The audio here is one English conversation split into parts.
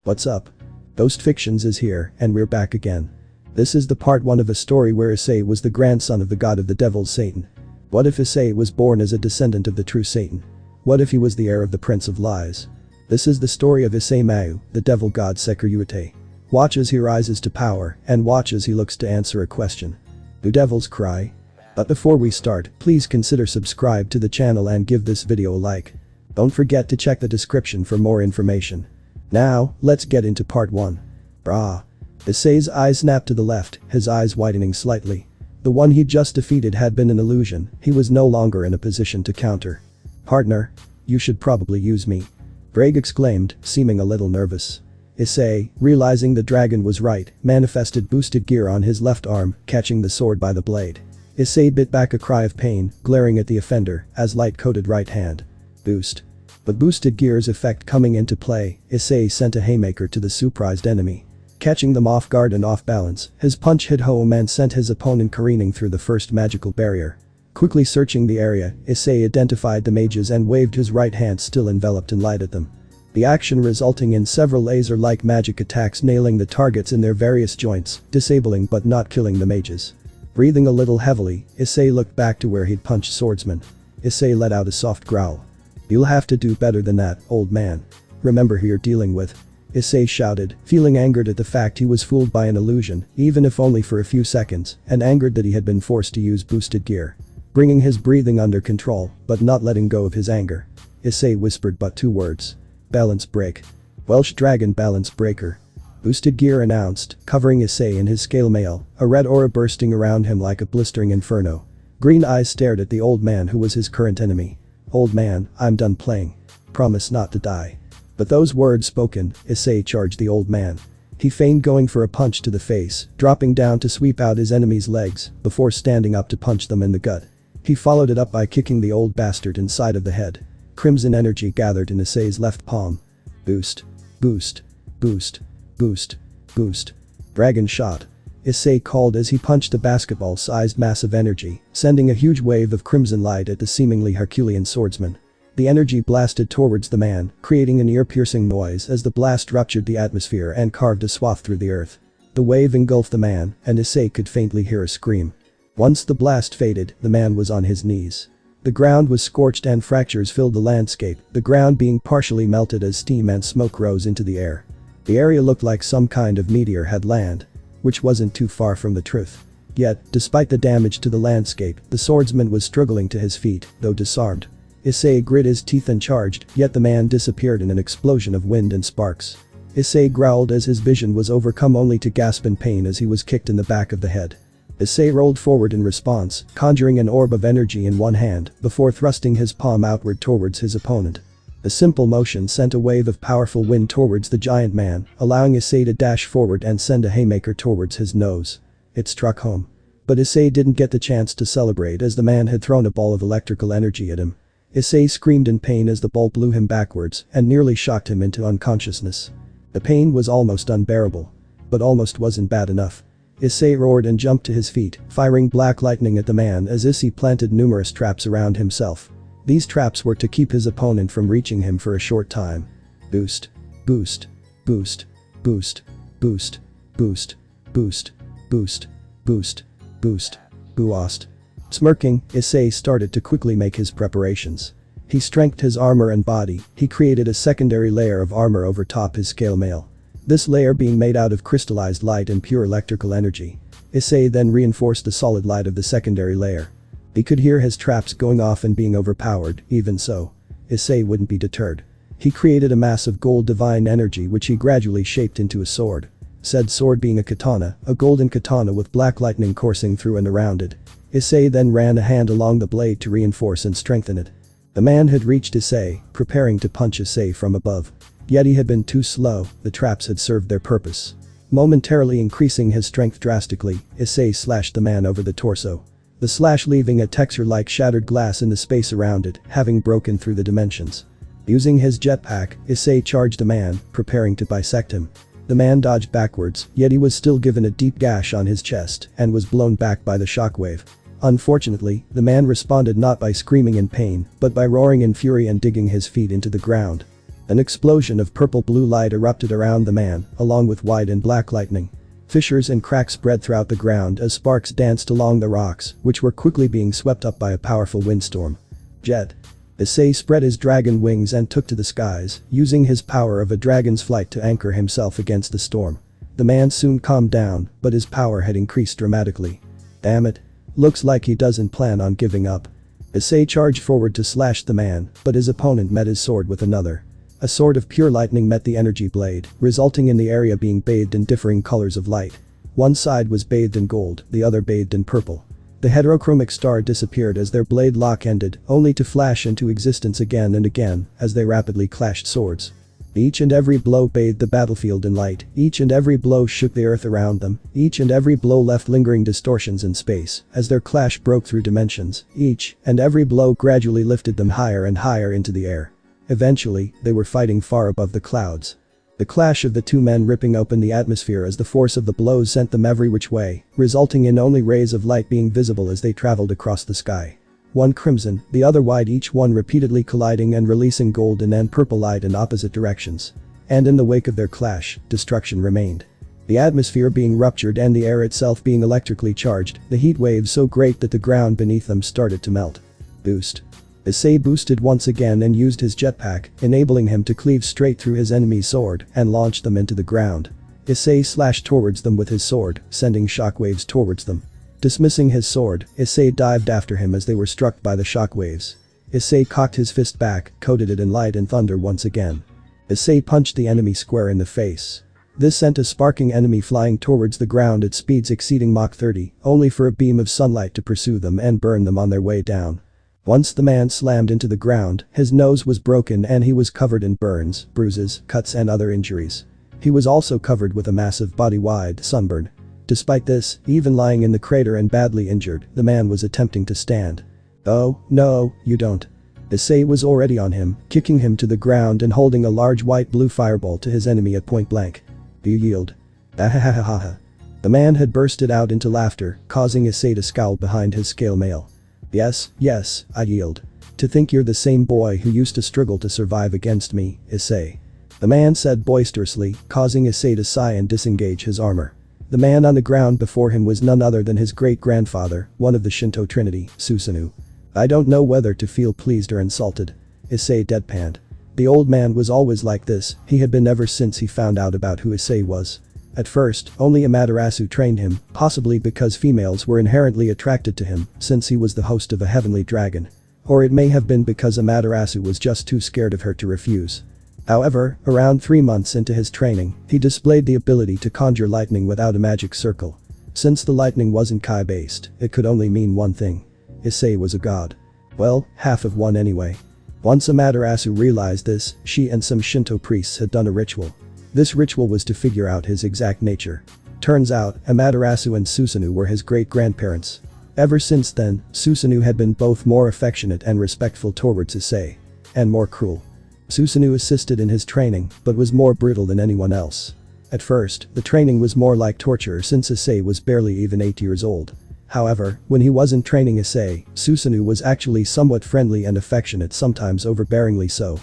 What's up? Ghost Fictions is here, and we're back again. This is the part 1 of a story where Issei was the grandson of the god of the devil Satan. What if Issei was born as a descendant of the true Satan? What if he was the heir of the Prince of Lies? This is the story of Issei Maou, the Devil-God Sekiryuutei. Watch as he rises to power, and watch as he looks to answer a question. Do devils cry? But before we start, please consider subscribe to the channel and give this video a like. Don't forget to check the description for more information. Now, let's get into part 1. Brah. Issei's eyes snapped to the left, his eyes widening slightly. The one he just defeated had been an illusion, he was no longer in a position to counter. Partner, you should probably use me. Greg exclaimed, seeming a little nervous. Issei, realizing the dragon was right, manifested boosted gear on his left arm, catching the sword by the blade. Issei bit back a cry of pain, glaring at the offender, as light-coated right hand. Boost. With boosted gear's effect coming into play, Issei sent a haymaker to the surprised enemy. Catching them off guard and off balance, his punch hit home and sent his opponent careening through the first magical barrier. Quickly searching the area, Issei identified the mages and waved his right hand still enveloped in light at them. The action resulting in several laser-like magic attacks nailing the targets in their various joints, disabling but not killing the mages. Breathing a little heavily, Issei looked back to where he'd punched swordsman. Issei let out a soft growl. You'll have to do better than that, old man. Remember who you're dealing with. Issei shouted, feeling angered at the fact he was fooled by an illusion, even if only for a few seconds, and angered that he had been forced to use boosted gear. Bringing his breathing under control, but not letting go of his anger. Issei whispered but 2 words. Balance break. Welsh Dragon Balance Breaker. Boosted gear announced, covering Issei in his scale mail, a red aura bursting around him like a blistering inferno. Green eyes stared at the old man who was his current enemy. Old man, I'm done playing. Promise not to die. But those words spoken, Issei charged the old man. He feigned going for a punch to the face, dropping down to sweep out his enemy's legs, before standing up to punch them in the gut. He followed it up by kicking the old bastard inside of the head. Crimson energy gathered in Issei's left palm. Boost. Boost. Boost. Boost. Boost. Dragon shot. Issei called as he punched a basketball-sized mass of energy, sending a huge wave of crimson light at the seemingly Herculean swordsman. The energy blasted towards the man, creating an ear-piercing noise as the blast ruptured the atmosphere and carved a swath through the earth. The wave engulfed the man, and Issei could faintly hear a scream. Once the blast faded, the man was on his knees. The ground was scorched and fractures filled the landscape, the ground being partially melted as steam and smoke rose into the air. The area looked like some kind of meteor had landed. Which wasn't too far from the truth. Yet, despite the damage to the landscape, the swordsman was struggling to his feet, though disarmed. Issei grit his teeth and charged, yet the man disappeared in an explosion of wind and sparks. Issei growled as his vision was overcome only to gasp in pain as he was kicked in the back of the head. Issei rolled forward in response, conjuring an orb of energy in one hand, before thrusting his palm outward towards his opponent. The simple motion sent a wave of powerful wind towards the giant man, allowing Issei to dash forward and send a haymaker towards his nose. It struck home. But Issei didn't get the chance to celebrate as the man had thrown a ball of electrical energy at him. Issei screamed in pain as the ball blew him backwards and nearly shocked him into unconsciousness. The pain was almost unbearable. But almost wasn't bad enough. Issei roared and jumped to his feet, firing black lightning at the man as Issei planted numerous traps around himself. These traps were to keep his opponent from reaching him for a short time. Boost. Boost. Boost. Boost. Boost. Boost. Boost. Boost. Boost. Boost. Boost. Smirking, Issei started to quickly make his preparations. He strengthened his armor and body, he created a secondary layer of armor over top his scale mail. This layer being made out of crystallized light and pure electrical energy. Issei then reinforced the solid light of the secondary layer. He could hear his traps going off and being overpowered, even so. Issei wouldn't be deterred. He created a mass of gold divine energy which he gradually shaped into a sword. Said sword being a katana, a golden katana with black lightning coursing through and around it. Issei then ran a hand along the blade to reinforce and strengthen it. The man had reached Issei, preparing to punch Issei from above. Yet he had been too slow, the traps had served their purpose. Momentarily increasing his strength drastically, Issei slashed the man over the torso. The slash leaving a texture like shattered glass in the space around it, having broken through the dimensions. Using his jetpack, Issei charged the man, preparing to bisect him. The man dodged backwards, yet he was still given a deep gash on his chest and was blown back by the shockwave. Unfortunately, the man responded not by screaming in pain, but by roaring in fury and digging his feet into the ground. An explosion of purple-blue light erupted around the man, along with white and black lightning. Fissures and cracks spread throughout the ground as sparks danced along the rocks, which were quickly being swept up by a powerful windstorm. Jet. Issei spread his dragon wings and took to the skies, using his power of a dragon's flight to anchor himself against the storm. The man soon calmed down, but his power had increased dramatically. Damn it. Looks like he doesn't plan on giving up. Issei charged forward to slash the man, but his opponent met his sword with another. A sword of pure lightning met the energy blade, resulting in the area being bathed in differing colors of light. One side was bathed in gold, the other bathed in purple. The heterochromic star disappeared as their blade lock ended, only to flash into existence again and again as they rapidly clashed swords. Each and every blow bathed the battlefield in light, each and every blow shook the earth around them, each and every blow left lingering distortions in space as their clash broke through dimensions, each and every blow gradually lifted them higher and higher into the air. Eventually, they were fighting far above the clouds. The clash of the two men ripping open the atmosphere as the force of the blows sent them every which way, resulting in only rays of light being visible as they traveled across the sky. One crimson, the other white, each one repeatedly colliding and releasing golden and purple light in opposite directions. And in the wake of their clash, destruction remained. The atmosphere being ruptured and the air itself being electrically charged, the heat waves so great that the ground beneath them started to melt. Boost. Issei boosted once again and used his jetpack, enabling him to cleave straight through his enemy's sword and launch them into the ground. Issei slashed towards them with his sword, sending shockwaves towards them. Dismissing his sword, Issei dived after him as they were struck by the shockwaves. Issei cocked his fist back, coated it in light and thunder once again. Issei punched the enemy square in the face. This sent a sparking enemy flying towards the ground at speeds exceeding Mach 30, only for a beam of sunlight to pursue them and burn them on their way down. Once the man slammed into the ground, his nose was broken and he was covered in burns, bruises, cuts and other injuries. He was also covered with a massive body-wide sunburn. Despite this, even lying in the crater and badly injured, the man was attempting to stand. Oh, no, you don't. Issei was already on him, kicking him to the ground and holding a large white-blue fireball to his enemy at point blank. Do you yield? Ahahahaha. The man had bursted out into laughter, causing Issei to scowl behind his scale mail. Yes, I yield. To think you're the same boy who used to struggle to survive against me, Issei. The man said boisterously, causing Issei to sigh and disengage his armor. The man on the ground before him was none other than his great-grandfather, one of the Shinto trinity, Susanoo. I don't know whether to feel pleased or insulted. Issei deadpanned. The old man was always like this, he had been ever since he found out about who Issei was. At first, only Amaterasu trained him, possibly because females were inherently attracted to him, since he was the host of a heavenly dragon. Or it may have been because Amaterasu was just too scared of her to refuse. However, around 3 months into his training, he displayed the ability to conjure lightning without a magic circle. Since the lightning wasn't Kai-based, it could only mean one thing. Issei was a god. Well, half of one anyway. Once Amaterasu realized this, she and some Shinto priests had done a ritual. This ritual was to figure out his exact nature. Turns out, Amaterasu and Susanoo were his great-grandparents. Ever since then, Susanoo had been both more affectionate and respectful towards Issei. And more cruel. Susanoo assisted in his training, but was more brutal than anyone else. At first, the training was more like torture since Issei was barely even 8 years old. However, when he wasn't training Issei, Susanoo was actually somewhat friendly and affectionate, sometimes overbearingly so.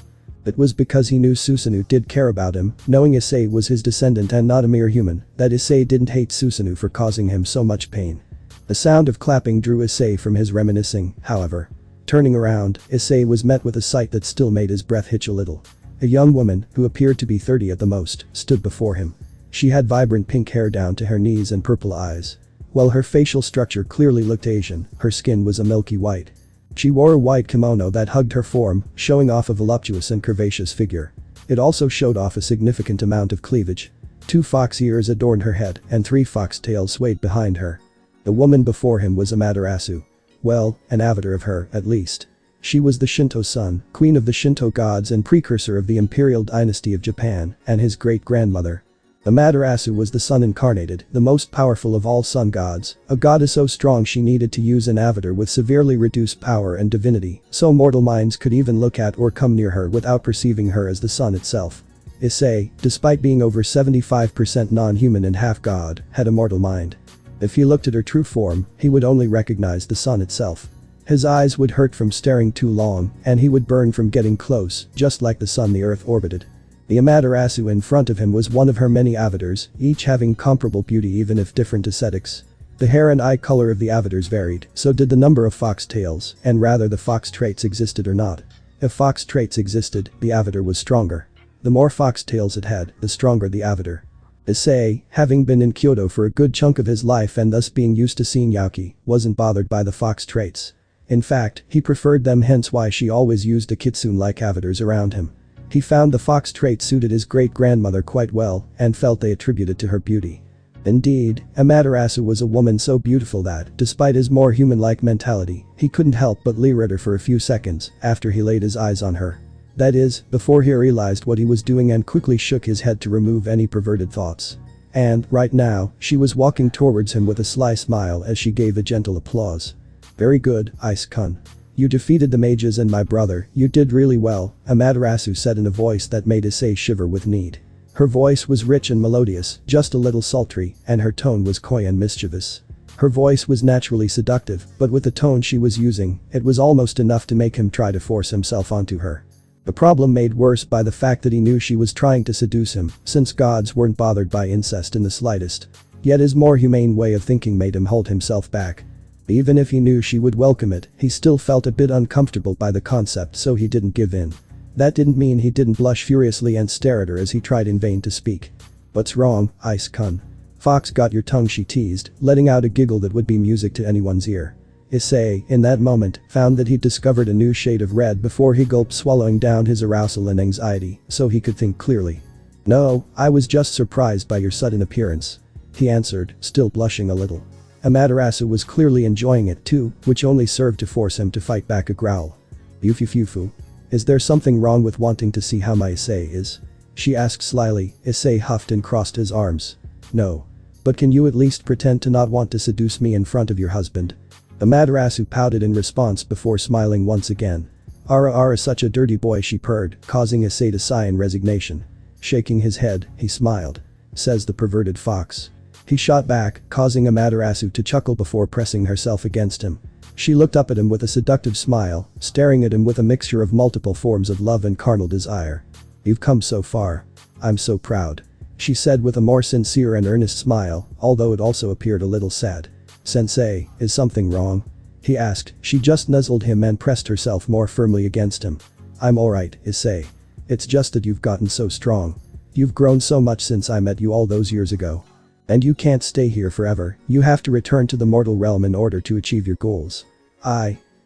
It was because he knew Susanoo did care about him, knowing Issei was his descendant and not a mere human, that Issei didn't hate Susanoo for causing him so much pain. The sound of clapping drew Issei from his reminiscing, however. Turning around, Issei was met with a sight that still made his breath hitch a little. A young woman, who appeared to be 30 at the most, stood before him. She had vibrant pink hair down to her knees and purple eyes. While her facial structure clearly looked Asian, her skin was a milky white. She wore a white kimono that hugged her form, showing off a voluptuous and curvaceous figure. It also showed off a significant amount of cleavage. 2 fox ears adorned her head and 3 fox tails swayed behind her. The woman before him was Amaterasu. Well, an avatar of her, at least. She was the Shinto sun, queen of the Shinto gods and precursor of the imperial dynasty of Japan, and his great-grandmother. Amaterasu was the sun incarnated, the most powerful of all sun gods, a goddess so strong she needed to use an avatar with severely reduced power and divinity, so mortal minds could even look at or come near her without perceiving her as the sun itself. Issei, despite being over 75% non-human and half-god, had a mortal mind. If he looked at her true form, he would only recognize the sun itself. His eyes would hurt from staring too long, and he would burn from getting close, just like the sun the earth orbited. The Amaterasu in front of him was one of her many avatars, each having comparable beauty even if different aesthetics. The hair and eye color of the avatars varied, so did the number of fox tails, and rather the fox traits existed or not. If fox traits existed, the avatar was stronger. The more fox tails it had, the stronger the avatar. Issei, having been in Kyoto for a good chunk of his life and thus being used to seeing yaoi, wasn't bothered by the fox traits. In fact, he preferred them, hence why she always used the kitsune-like avatars around him. He found the fox trait suited his great-grandmother quite well and felt they attributed to her beauty. Indeed, Amaterasu was a woman so beautiful that, despite his more human-like mentality, he couldn't help but leer at her for a few seconds after he laid his eyes on her. That is, before he realized what he was doing and quickly shook his head to remove any perverted thoughts. And, right now, she was walking towards him with a sly smile as she gave a gentle applause. "Very good, Issei-kun. You defeated the mages and my brother, you did really well," Amaterasu said in a voice that made Issei shiver with need. Her voice was rich and melodious, just a little sultry, and her tone was coy and mischievous. Her voice was naturally seductive, but with the tone she was using, it was almost enough to make him try to force himself onto her. The problem made worse by the fact that he knew she was trying to seduce him, since gods weren't bothered by incest in the slightest. Yet his more humane way of thinking made him hold himself back. Even if he knew she would welcome it, he still felt a bit uncomfortable by the concept, so he didn't give in. That didn't mean he didn't blush furiously and stare at her as he tried in vain to speak. "What's wrong, Issei-kun? Fox got your tongue," she teased, letting out a giggle that would be music to anyone's ear. Issei, in that moment, found that he'd discovered a new shade of red before he gulped, swallowing down his arousal and anxiety so he could think clearly. "No, I was just surprised by your sudden appearance," he answered, still blushing a little. Amaterasu was clearly enjoying it too, which only served to force him to fight back a growl. "Yufufufu. Is there something wrong with wanting to see how my Issei is?" she asked slyly. Issei huffed and crossed his arms. "No. But can you at least pretend to not want to seduce me in front of your husband?" Amaterasu pouted in response before smiling once again. "Ara, such a dirty boy," she purred, causing Issei to sigh in resignation. Shaking his head, he smiled. "Says the perverted fox." He shot back, causing Amaterasu to chuckle before pressing herself against him. She looked up at him with a seductive smile, staring at him with a mixture of multiple forms of love and carnal desire. "You've come so far. I'm so proud," she said with a more sincere and earnest smile, although it also appeared a little sad. "Sensei, is something wrong?" he asked. She just nuzzled him and pressed herself more firmly against him. "I'm alright, Issei. It's just that you've gotten so strong. You've grown so much since I met you all those years ago. And you can't stay here forever, you have to return to the mortal realm in order to achieve your goals."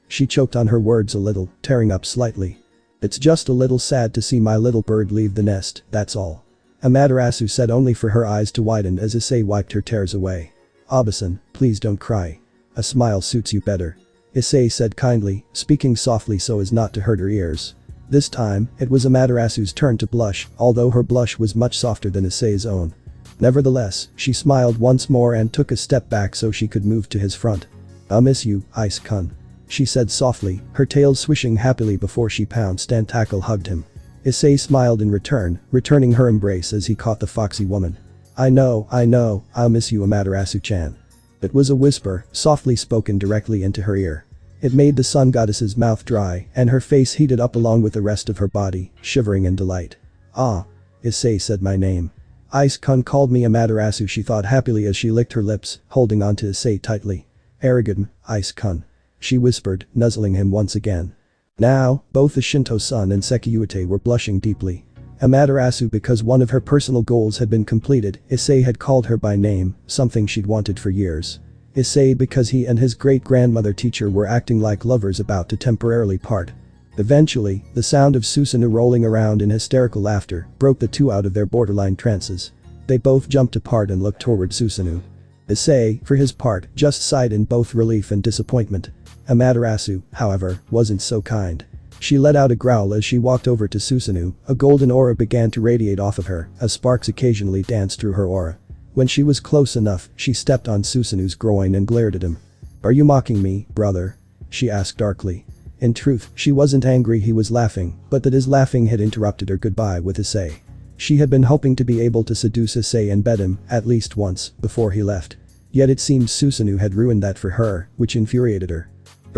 She choked on her words a little, tearing up slightly. "It's just a little sad to see my little bird leave the nest, that's all," Amaterasu said, only for her eyes to widen as Issei wiped her tears away. "Abe-san, please don't cry. A smile suits you better," Issei said kindly, speaking softly so as not to hurt her ears. This time, it was Amaterasu's turn to blush, although her blush was much softer than Issei's own. Nevertheless, she smiled once more and took a step back so she could move to his front. "I'll miss you, Issei-kun," she said softly, her tail swishing happily before she pounced and hugged him. Issei smiled in return, returning her embrace as he caught the foxy woman. I know, I'll miss you, Amaterasu-chan." It was a whisper, softly spoken directly into her ear. It made the sun goddess's mouth dry and her face heated up along with the rest of her body, shivering in delight. "Ah. Issei said my name. Issei-kun called me Amaterasu," she thought happily as she licked her lips, holding on to Issei tightly. "Arrogant, Issei-kun," she whispered, nuzzling him once again. Now, both the Shinto sun and Sekiryuutei were blushing deeply. Amaterasu because one of her personal goals had been completed, Issei had called her by name, something she'd wanted for years. Issei because he and his great-grandmother teacher were acting like lovers about to temporarily part. Eventually, the sound of Susanoo rolling around in hysterical laughter broke the two out of their borderline trances. They both jumped apart and looked toward Susanoo. Issei, for his part, just sighed in both relief and disappointment. Amaterasu, however, wasn't so kind. She let out a growl as she walked over to Susanoo, a golden aura began to radiate off of her, as sparks occasionally danced through her aura. When she was close enough, she stepped on Susanoo's groin and glared at him. "Are you mocking me, brother?" she asked darkly. In truth, she wasn't angry he was laughing, but that his laughing had interrupted her goodbye with Issei. She had been hoping to be able to seduce Issei and bed him, at least once, before he left. Yet it seemed Susanoo had ruined that for her, which infuriated her.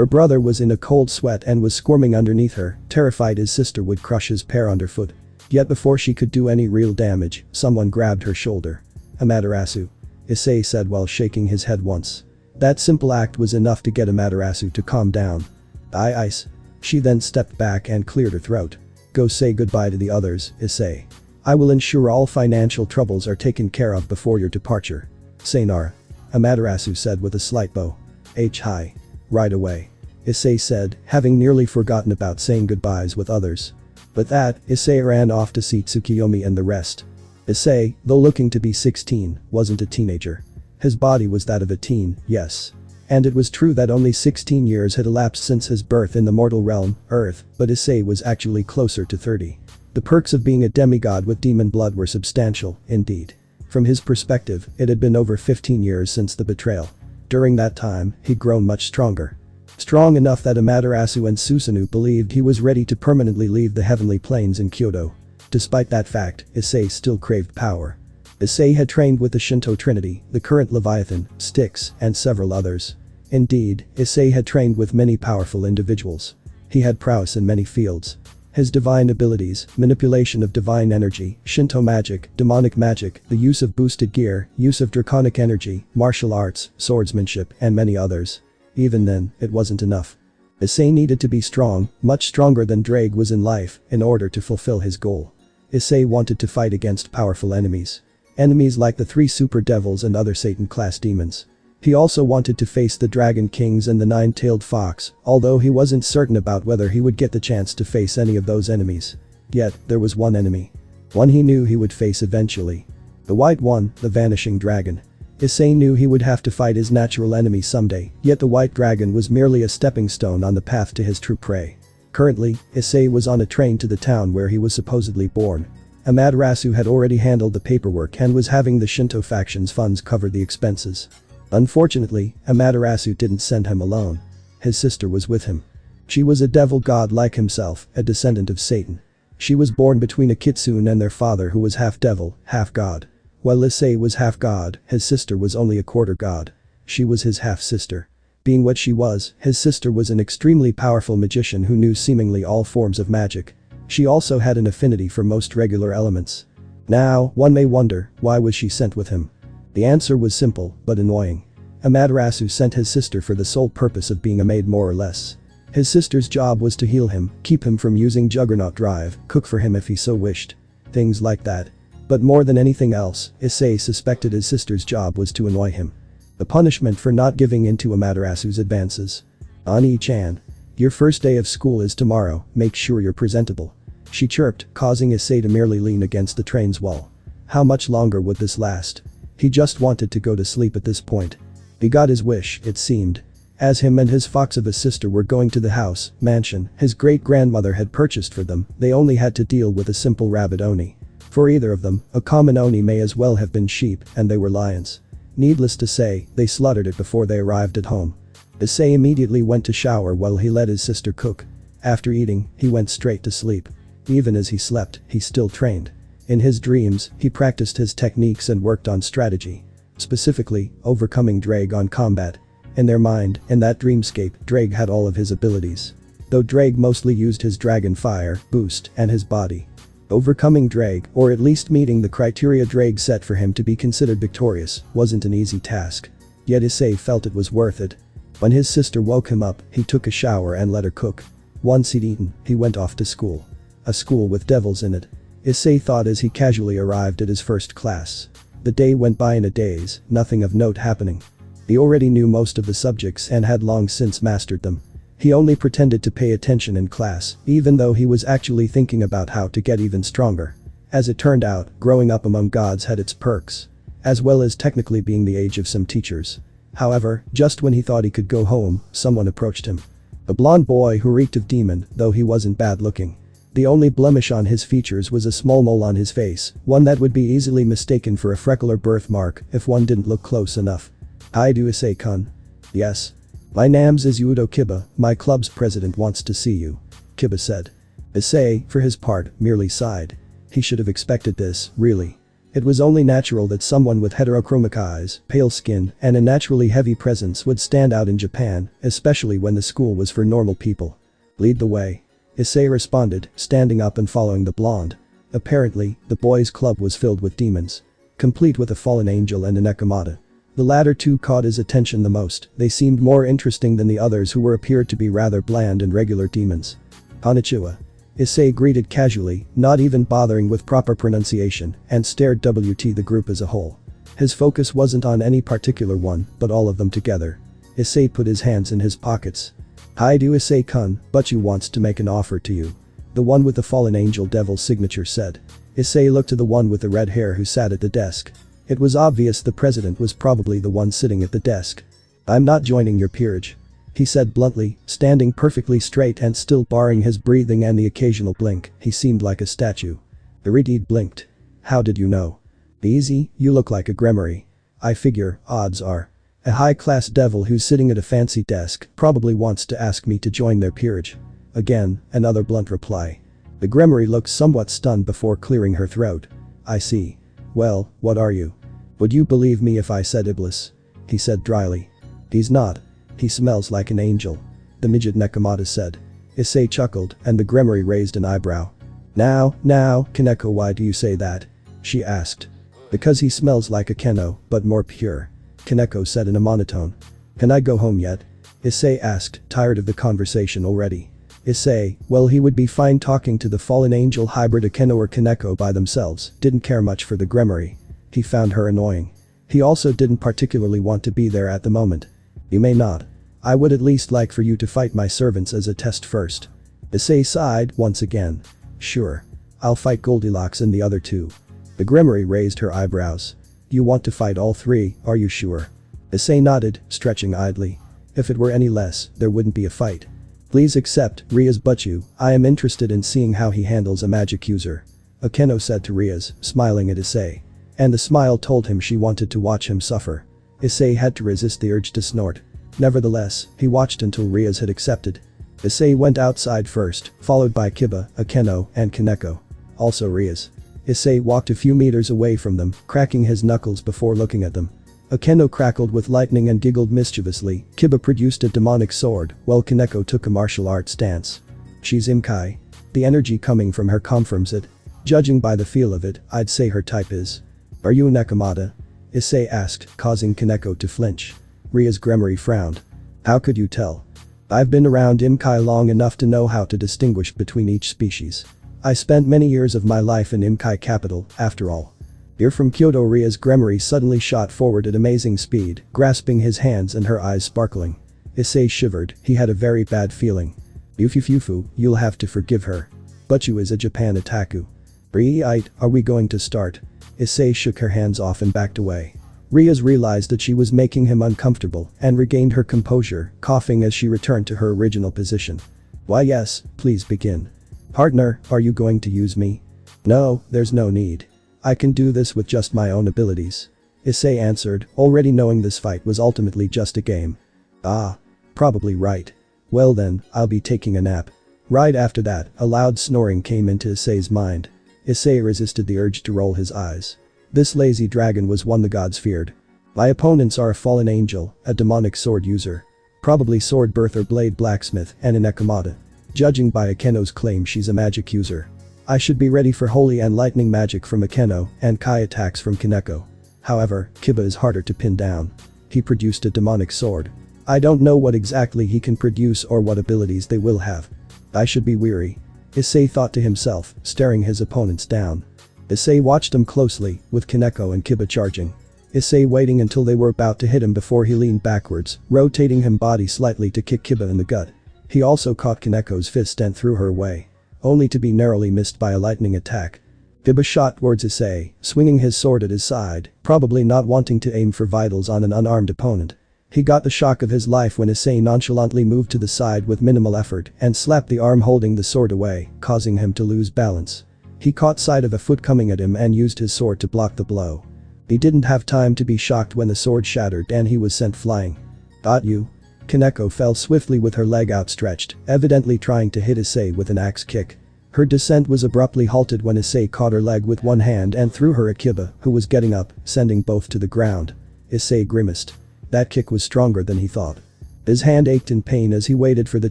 Her brother was in a cold sweat and was squirming underneath her, terrified his sister would crush his pair underfoot. Yet before she could do any real damage, someone grabbed her shoulder. Amaterasu. Issei said while shaking his head once. That simple act was enough to get Amaterasu to calm down. Ice. She then stepped back and cleared her throat. Go say goodbye to the others, Issei. I will ensure all financial troubles are taken care of before your departure. Sayonara. Amaterasu said with a slight bow. Hi. Right away. Issei said, having nearly forgotten about saying goodbyes with others. With that, Issei ran off to see Tsukiyomi and the rest. Issei, though looking to be 16, wasn't a teenager. His body was that of a teen, yes. And it was true that only 16 years had elapsed since his birth in the mortal realm, Earth, but Issei was actually closer to 30. The perks of being a demigod with demon blood were substantial, indeed. From his perspective, it had been over 15 years since the betrayal. During that time, he'd grown much stronger. Strong enough that Amaterasu and Susanoo believed he was ready to permanently leave the heavenly plains in Kyoto. Despite that fact, Issei still craved power. Issei had trained with the Shinto Trinity, the current Leviathan, Styx, and several others. Indeed, Issei had trained with many powerful individuals. He had prowess in many fields. His divine abilities, manipulation of divine energy, Shinto magic, demonic magic, the use of boosted gear, use of draconic energy, martial arts, swordsmanship, and many others. Even then, it wasn't enough. Issei needed to be strong, much stronger than Drake was in life, in order to fulfill his goal. Issei wanted to fight against powerful enemies. Enemies like the 3 super devils and other Satan-class demons. He also wanted to face the Dragon Kings and the 9-tailed fox, although he wasn't certain about whether he would get the chance to face any of those enemies. Yet, there was one enemy. One he knew he would face eventually. The white one, the vanishing dragon. Issei knew he would have to fight his natural enemy someday, yet the white dragon was merely a stepping stone on the path to his true prey. Currently, Issei was on a train to the town where he was supposedly born. Amaterasu had already handled the paperwork and was having the Shinto faction's funds cover the expenses. Unfortunately, Amaterasu didn't send him alone. His sister was with him. She was a devil god like himself, a descendant of Satan. She was born between a kitsune and their father who was half devil, half god. While Issei was half god, his sister was only a quarter god. She was his half-sister. Being what she was, his sister was an extremely powerful magician who knew seemingly all forms of magic. She also had an affinity for most regular elements. Now, one may wonder, why was she sent with him? The answer was simple, but annoying. Amaterasu sent his sister for the sole purpose of being a maid more or less. His sister's job was to heal him, keep him from using Juggernaut Drive, cook for him if he so wished. Things like that. But more than anything else, Issei suspected his sister's job was to annoy him. The punishment for not giving in to Amaterasu's advances. Ani-chan. Your first day of school is tomorrow, make sure you're presentable. She chirped, causing Issei to merely lean against the train's wall. How much longer would this last? He just wanted to go to sleep at this point. He got his wish, it seemed. As him and his fox of a sister were going to the house, mansion, his great-grandmother had purchased for them, they only had to deal with a simple rabbit oni. For either of them, a common oni may as well have been sheep, and they were lions. Needless to say, they slaughtered it before they arrived at home. Issei immediately went to shower while he let his sister cook. After eating, he went straight to sleep. Even as he slept, he still trained. In his dreams, he practiced his techniques and worked on strategy. Specifically, overcoming Drake on combat. In their mind, in that dreamscape, Drake had all of his abilities. Though Drake mostly used his dragon fire, boost, and his body. Overcoming Drake, or at least meeting the criteria Drake set for him to be considered victorious, wasn't an easy task. Yet Issei felt it was worth it. When his sister woke him up, he took a shower and let her cook. Once he'd eaten, he went off to school. A school with devils in it. Issei thought as he casually arrived at his first class. The day went by in a daze, nothing of note happening. He already knew most of the subjects and had long since mastered them. He only pretended to pay attention in class, even though he was actually thinking about how to get even stronger. As it turned out, growing up among gods had its perks. As well as technically being the age of some teachers. However, just when he thought he could go home, someone approached him. A blonde boy who reeked of demon, though he wasn't bad looking. The only blemish on his features was a small mole on his face, one that would be easily mistaken for a freckle or birthmark if one didn't look close enough. Hi do Issei-kun. Yes. My name's is Yudo Kiba, my club's president wants to see you. Kiba said. Issei, for his part, merely sighed. He should have expected this, really. It was only natural that someone with heterochromic eyes, pale skin, and a naturally heavy presence would stand out in Japan, especially when the school was for normal people. Lead the way. Issei responded, standing up and following the blonde. Apparently, the boys' club was filled with demons. Complete with a fallen angel and a Nekomata. The latter two caught his attention the most. They seemed more interesting than the others who appeared to be rather bland and regular demons. Konnichiwa. Issei greeted casually, not even bothering with proper pronunciation, and stared the group as a whole. His focus wasn't on any particular one, but all of them together. Issei put his hands in his pockets. Hi do Issei-kun, Butchu wants to make an offer to you. The one with the fallen angel devil's signature said. Issei looked to the one with the red hair who sat at the desk. It was obvious the president was probably the one sitting at the desk. I'm not joining your peerage. He said bluntly, standing perfectly straight and still barring his breathing and the occasional blink. He seemed like a statue. Iridid blinked. How did you know? Easy, you look like a Gremory. I figure, odds are. A high-class devil who's sitting at a fancy desk probably wants to ask me to join their peerage. Again, another blunt reply. The Gremory looked somewhat stunned before clearing her throat. I see. Well, what are you? Would you believe me if I said Iblis? He said dryly. He's not. He smells like an angel. The midget Nekomata said. Issei chuckled and the Gremory raised an eyebrow. Now, Kaneko, why do you say that? She asked. Because he smells like a Keno, but more pure. Kaneko said in a monotone. Can I go home yet? Issei asked, tired of the conversation already. Issei, well he would be fine talking to the fallen angel hybrid Akeno or Kaneko by themselves, didn't care much for the Gremory. He found her annoying. He also didn't particularly want to be there at the moment. You may not. I would at least like for you to fight my servants as a test first. Issei sighed once again. Sure. I'll fight Goldilocks and the other two. The Gremory raised her eyebrows. You want to fight all three, are you sure? Issei nodded, stretching idly. If it were any less, there wouldn't be a fight. Please accept Ria's Butchu, I am interested in seeing how he handles a magic user. Akeno said to Rias, smiling at Issei. And the smile told him she wanted to watch him suffer. Issei had to resist the urge to snort. Nevertheless, he watched until Rias had accepted. Issei went outside first, followed by Kiba, Akeno, and Kaneko. Also Rias. Issei walked a few meters away from them, cracking his knuckles before looking at them. Akeno crackled with lightning and giggled mischievously. Kiba produced a demonic sword, while Kaneko took a martial arts stance. She's Imkai. The energy coming from her confirms it. Judging by the feel of it, I'd say her type is. Are you a Nekomata? Issei asked, causing Kaneko to flinch. Ria's Gremory frowned. How could you tell? I've been around Imkai long enough to know how to distinguish between each species. I spent many years of my life in Imkai capital, after all. You're from Kyoto. Ria's Gremory suddenly shot forward at amazing speed, grasping his hands and her eyes sparkling. Issei shivered, he had a very bad feeling. Yufufufu, you'll have to forgive her. Butchu is a Japan otaku. Right, are we going to start? Issei shook her hands off and backed away. Rias realized that she was making him uncomfortable and regained her composure, coughing as she returned to her original position. Why yes, please begin. Partner, are you going to use me? No, there's no need. I can do this with just my own abilities. Issei answered, already knowing this fight was ultimately just a game. Ah. Probably right. Well then, I'll be taking a nap. Right after that, a loud snoring came into Issei's mind. Issei resisted the urge to roll his eyes. This lazy dragon was one the gods feared. My opponents are a fallen angel, a demonic sword user. Probably sword birth or blade blacksmith, and a Nekomata. Judging by Akeno's claim she's a magic user. I should be ready for holy and lightning magic from Akeno and Kai attacks from Kaneko. However, Kiba is harder to pin down. He produced a demonic sword. I don't know what exactly he can produce or what abilities they will have. I should be weary. Issei thought to himself, staring his opponents down. Issei watched them closely, with Kaneko and Kiba charging. Issei waiting until they were about to hit him before he leaned backwards, rotating his body slightly to kick Kiba in the gut. He also caught Kaneko's fist and threw her away. Only to be narrowly missed by a lightning attack. Kiba shot towards Issei, swinging his sword at his side, probably not wanting to aim for vitals on an unarmed opponent. He got the shock of his life when Issei nonchalantly moved to the side with minimal effort and slapped the arm holding the sword away, causing him to lose balance. He caught sight of a foot coming at him and used his sword to block the blow. He didn't have time to be shocked when the sword shattered and he was sent flying. Got you? Kaneko fell swiftly with her leg outstretched, evidently trying to hit Issei with an axe kick. Her descent was abruptly halted when Issei caught her leg with one hand and threw her at Kiba, who was getting up, sending both to the ground. Issei grimaced. That kick was stronger than he thought. His hand ached in pain as he waited for the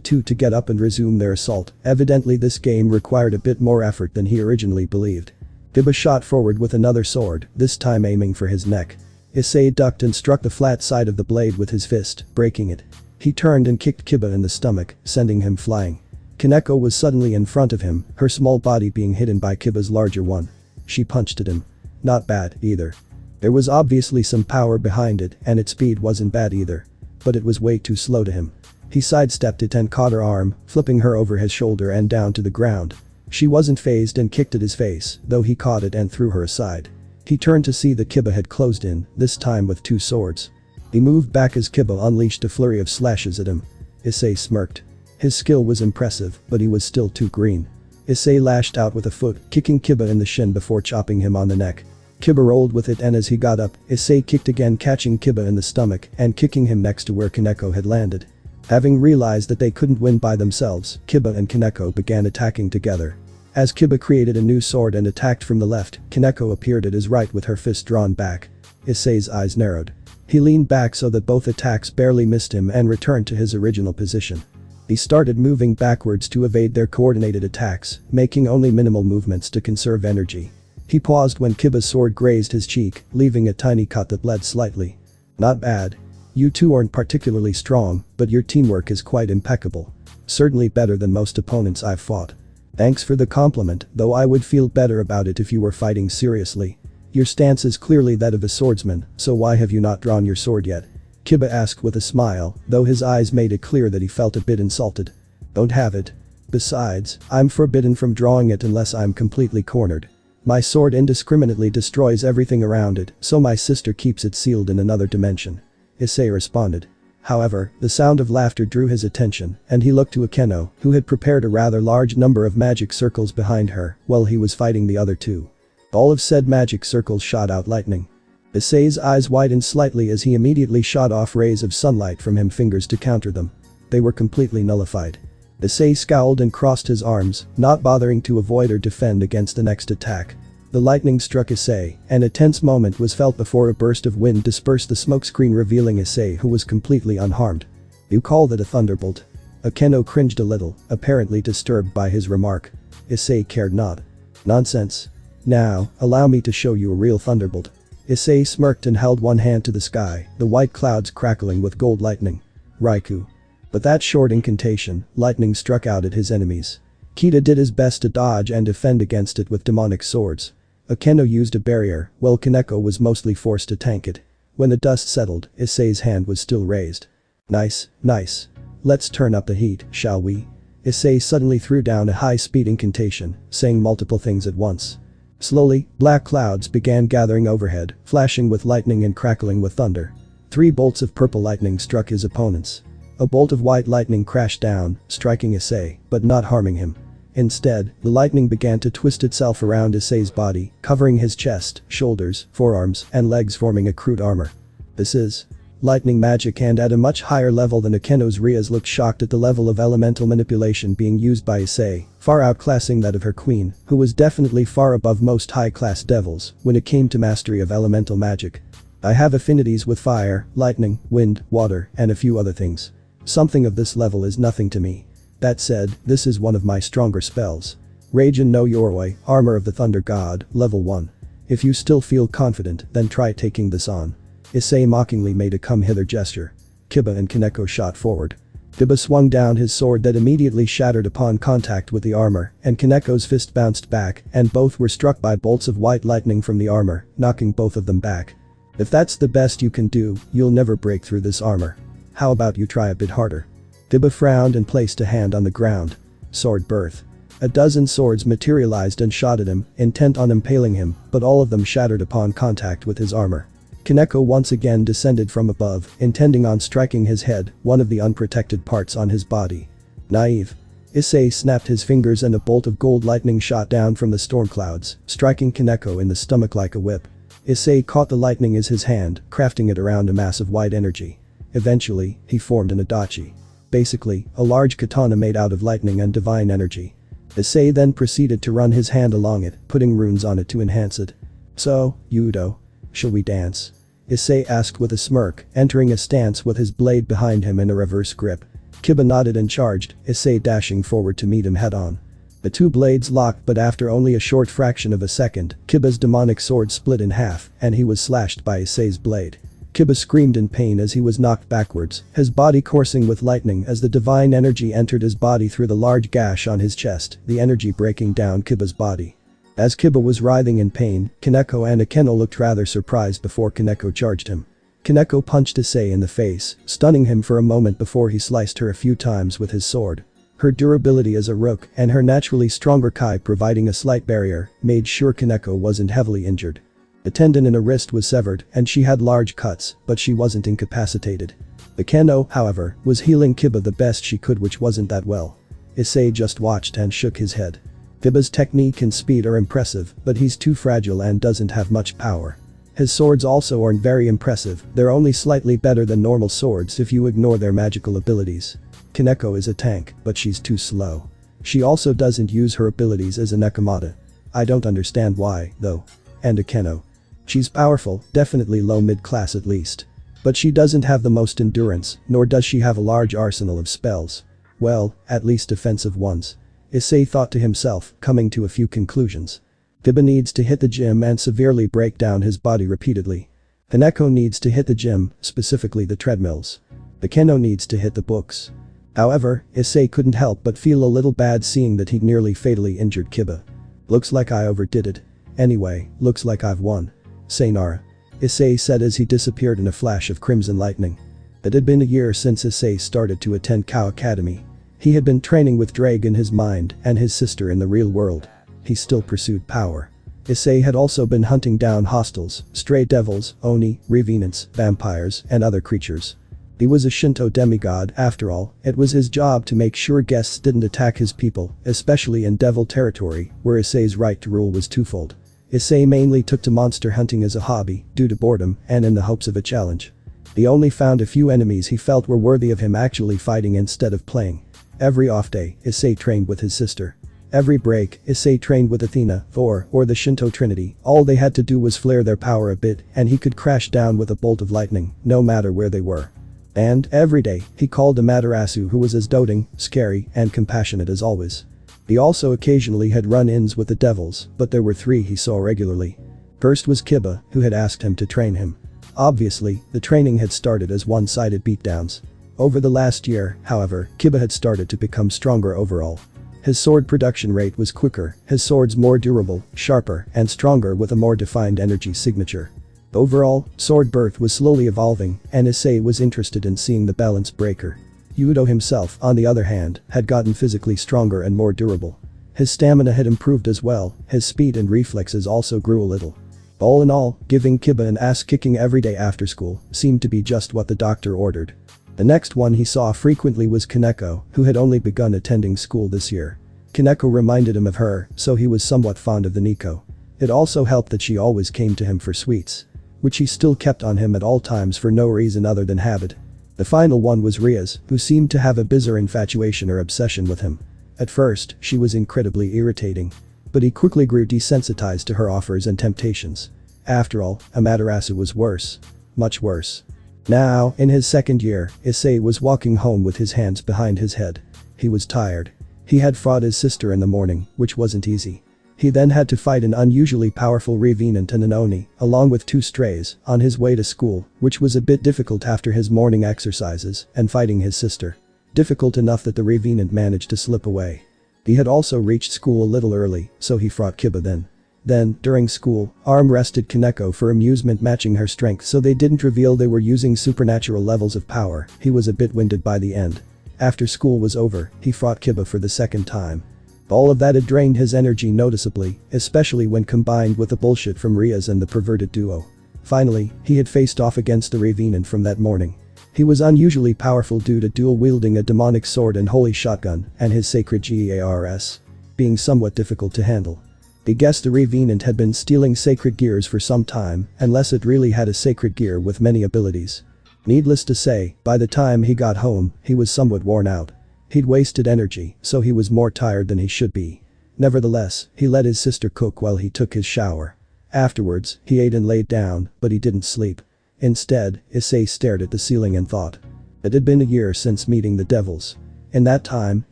two to get up and resume their assault. Evidently this game required a bit more effort than he originally believed. Kiba shot forward with another sword, this time aiming for his neck. Issei ducked and struck the flat side of the blade with his fist, breaking it. He turned and kicked Kiba in the stomach, sending him flying. Kaneko was suddenly in front of him, her small body being hidden by Kiba's larger one. She punched at him. Not bad, either. There was obviously some power behind it, and its speed wasn't bad either. But it was way too slow to him. He sidestepped it and caught her arm, flipping her over his shoulder and down to the ground. She wasn't fazed and kicked at his face, though he caught it and threw her aside. He turned to see that Kiba had closed in, this time with two swords. He moved back as Kiba unleashed a flurry of slashes at him. Issei smirked. His skill was impressive, but he was still too green. Issei lashed out with a foot, kicking Kiba in the shin before chopping him on the neck. Kiba rolled with it, and as he got up, Issei kicked again, catching Kiba in the stomach and kicking him next to where Kaneko had landed. Having realized that they couldn't win by themselves, Kiba and Kaneko began attacking together. As Kiba created a new sword and attacked from the left, Kaneko appeared at his right with her fist drawn back. Issei's eyes narrowed. He leaned back so that both attacks barely missed him and returned to his original position. He started moving backwards to evade their coordinated attacks, making only minimal movements to conserve energy. He paused when Kiba's sword grazed his cheek, leaving a tiny cut that bled slightly. Not bad. You two aren't particularly strong, but your teamwork is quite impeccable. Certainly better than most opponents I've fought. Thanks for the compliment, though I would feel better about it if you were fighting seriously. Your stance is clearly that of a swordsman, so why have you not drawn your sword yet? Kiba asked with a smile, though his eyes made it clear that he felt a bit insulted. Don't have it. Besides, I'm forbidden from drawing it unless I'm completely cornered. My sword indiscriminately destroys everything around it, so my sister keeps it sealed in another dimension. Issei responded. However, the sound of laughter drew his attention, and he looked to Akeno, who had prepared a rather large number of magic circles behind her, while he was fighting the other two. All of said magic circles shot out lightning. Issei's eyes widened slightly as he immediately shot off rays of sunlight from him fingers to counter them. They were completely nullified. Issei scowled and crossed his arms, not bothering to avoid or defend against the next attack. The lightning struck Issei, and a tense moment was felt before a burst of wind dispersed the smokescreen, revealing Issei, who was completely unharmed. You call that a thunderbolt? Akeno cringed a little, apparently disturbed by his remark. Issei cared not. Nonsense. Now, allow me to show you a real thunderbolt. Issei smirked and held one hand to the sky, the white clouds crackling with gold lightning. Raikou. But that short incantation, lightning struck out at his enemies. Kita did his best to dodge and defend against it with demonic swords. Akeno used a barrier, while Kaneko was mostly forced to tank it. When the dust settled, Issei's hand was still raised. Nice, nice. Let's turn up the heat, shall we? Issei suddenly threw down a high-speed incantation, saying multiple things at once. Slowly, black clouds began gathering overhead, flashing with lightning and crackling with thunder. 3 bolts of purple lightning struck his opponents. A bolt of white lightning crashed down, striking Issei, but not harming him. Instead, the lightning began to twist itself around Issei's body, covering his chest, shoulders, forearms, and legs, forming a crude armor. This is lightning magic, and at a much higher level than Akeno's. Rias looked shocked at the level of elemental manipulation being used by Issei, far outclassing that of her queen, who was definitely far above most high-class devils when it came to mastery of elemental magic. I have affinities with fire, lightning, wind, water, and a few other things. Something of this level is nothing to me. That said, this is one of my stronger spells. Rage no Yoroi, Armor of the Thunder God, level 1. If you still feel confident, then try taking this on. Issei mockingly made a come-hither gesture. Kiba and Kaneko shot forward. Kiba swung down his sword that immediately shattered upon contact with the armor, and Kaneko's fist bounced back, and both were struck by bolts of white lightning from the armor, knocking both of them back. If that's the best you can do, you'll never break through this armor. How about you try a bit harder? Kiba frowned and placed a hand on the ground. Sword birth. A dozen swords materialized and shot at him, intent on impaling him, but all of them shattered upon contact with his armor. Kaneko once again descended from above, intending on striking his head, one of the unprotected parts on his body. Naive. Issei snapped his fingers and a bolt of gold lightning shot down from the storm clouds, striking Kaneko in the stomach like a whip. Issei caught the lightning as his hand, crafting it around a mass of white energy. Eventually, he formed an adachi. Basically, a large katana made out of lightning and divine energy. Issei then proceeded to run his hand along it, putting runes on it to enhance it. "So, Yudo, shall we dance?" Issei asked with a smirk, entering a stance with his blade behind him in a reverse grip. Kiba nodded and charged, Issei dashing forward to meet him head-on. The two blades locked, but after only a short fraction of a second, Kiba's demonic sword split in half and he was slashed by Issei's blade. Kiba screamed in pain as he was knocked backwards, his body coursing with lightning as the divine energy entered his body through the large gash on his chest, the energy breaking down Kiba's body. As Kiba was writhing in pain, Kaneko and Akeno looked rather surprised before Kaneko charged him. Kaneko punched Issei in the face, stunning him for a moment before he sliced her a few times with his sword. Her durability as a rook and her naturally stronger Kai providing a slight barrier made sure Kaneko wasn't heavily injured. The tendon in her wrist was severed and she had large cuts, but she wasn't incapacitated. Akeno, however, was healing Kiba the best she could, which wasn't that well. Issei just watched and shook his head. Kiba's technique and speed are impressive, but he's too fragile and doesn't have much power. His swords also aren't very impressive, they're only slightly better than normal swords if you ignore their magical abilities. Kaneko is a tank, but she's too slow. She also doesn't use her abilities as a Nekomata. I don't understand why, though. And Akeno. She's powerful, definitely low mid-class at least. But she doesn't have the most endurance, nor does she have a large arsenal of spells. Well, at least offensive ones. Issei thought to himself, coming to a few conclusions. Kiba needs to hit the gym and severely break down his body repeatedly. Kaneko needs to hit the gym, specifically the treadmills. Akeno needs to hit the books. However, Issei couldn't help but feel a little bad seeing that he'd nearly fatally injured Kiba. Looks like I overdid it. Anyway, looks like I've won. Sayonara. Issei said as he disappeared in a flash of crimson lightning. It had been a year since Issei started to attend Kao Academy. He had been training with Drake in his mind and his sister in the real world. He still pursued power. Issei had also been hunting down hostiles, stray devils, oni, revenants, vampires, and other creatures. He was a Shinto demigod after all, it was his job to make sure guests didn't attack his people, especially in devil territory, where Issei's right to rule was twofold. Issei mainly took to monster hunting as a hobby, due to boredom and in the hopes of a challenge. He only found a few enemies he felt were worthy of him actually fighting instead of playing. Every off day, Issei trained with his sister. Every break, Issei trained with Athena, Thor, or the Shinto Trinity. All they had to do was flare their power a bit and he could crash down with a bolt of lightning, no matter where they were. And, every day, he called Amaterasu, who was as doting, scary, and compassionate as always. He also occasionally had run-ins with the devils, but there were three he saw regularly. First was Kiba, who had asked him to train him. Obviously, the training had started as one-sided beatdowns. Over the last year, however, Kiba had started to become stronger overall. His sword production rate was quicker, his swords more durable, sharper, and stronger with a more defined energy signature. Overall, sword birth was slowly evolving, and Issei was interested in seeing the balance breaker. Yudo himself, on the other hand, had gotten physically stronger and more durable. His stamina had improved as well, his speed and reflexes also grew a little. All in all, giving Kiba an ass-kicking every day after school seemed to be just what the doctor ordered. The next one he saw frequently was Kaneko, who had only begun attending school this year. Kaneko reminded him of her, so he was somewhat fond of the Nico. It also helped that she always came to him for sweets, which he still kept on him at all times for no reason other than habit. The final one was Ria's, who seemed to have a bizarre infatuation or obsession with him. At first, she was incredibly irritating. But he quickly grew desensitized to her offers and temptations. After all, Amaterasu was worse. Much worse. Now, in his second year, Issei was walking home with his hands behind his head. He was tired. He had fought his sister in the morning, which wasn't easy. He then had to fight an unusually powerful revenant and an oni, along with two strays, on his way to school, which was a bit difficult after his morning exercises and fighting his sister. Difficult enough that the revenant managed to slip away. He had also reached school a little early, so he fought Kiba then. Then, during school, arm wrested Kaneko for amusement, matching her strength so they didn't reveal they were using supernatural levels of power. He was a bit winded by the end. After school was over, he fought Kiba for the second time. All of that had drained his energy noticeably, especially when combined with the bullshit from Ria's and the perverted duo. Finally, he had faced off against the revenant from that morning. He was unusually powerful due to dual-wielding a demonic sword and holy shotgun, and his sacred gears being somewhat difficult to handle. He guessed the revenant had been stealing sacred gears for some time, unless it really had a sacred gear with many abilities. Needless to say, by the time he got home, he was somewhat worn out. He'd wasted energy, so he was more tired than he should be. Nevertheless, he let his sister cook while he took his shower. Afterwards, he ate and laid down, but he didn't sleep. Instead, Issei stared at the ceiling and thought. It had been a year since meeting the devils. In that time,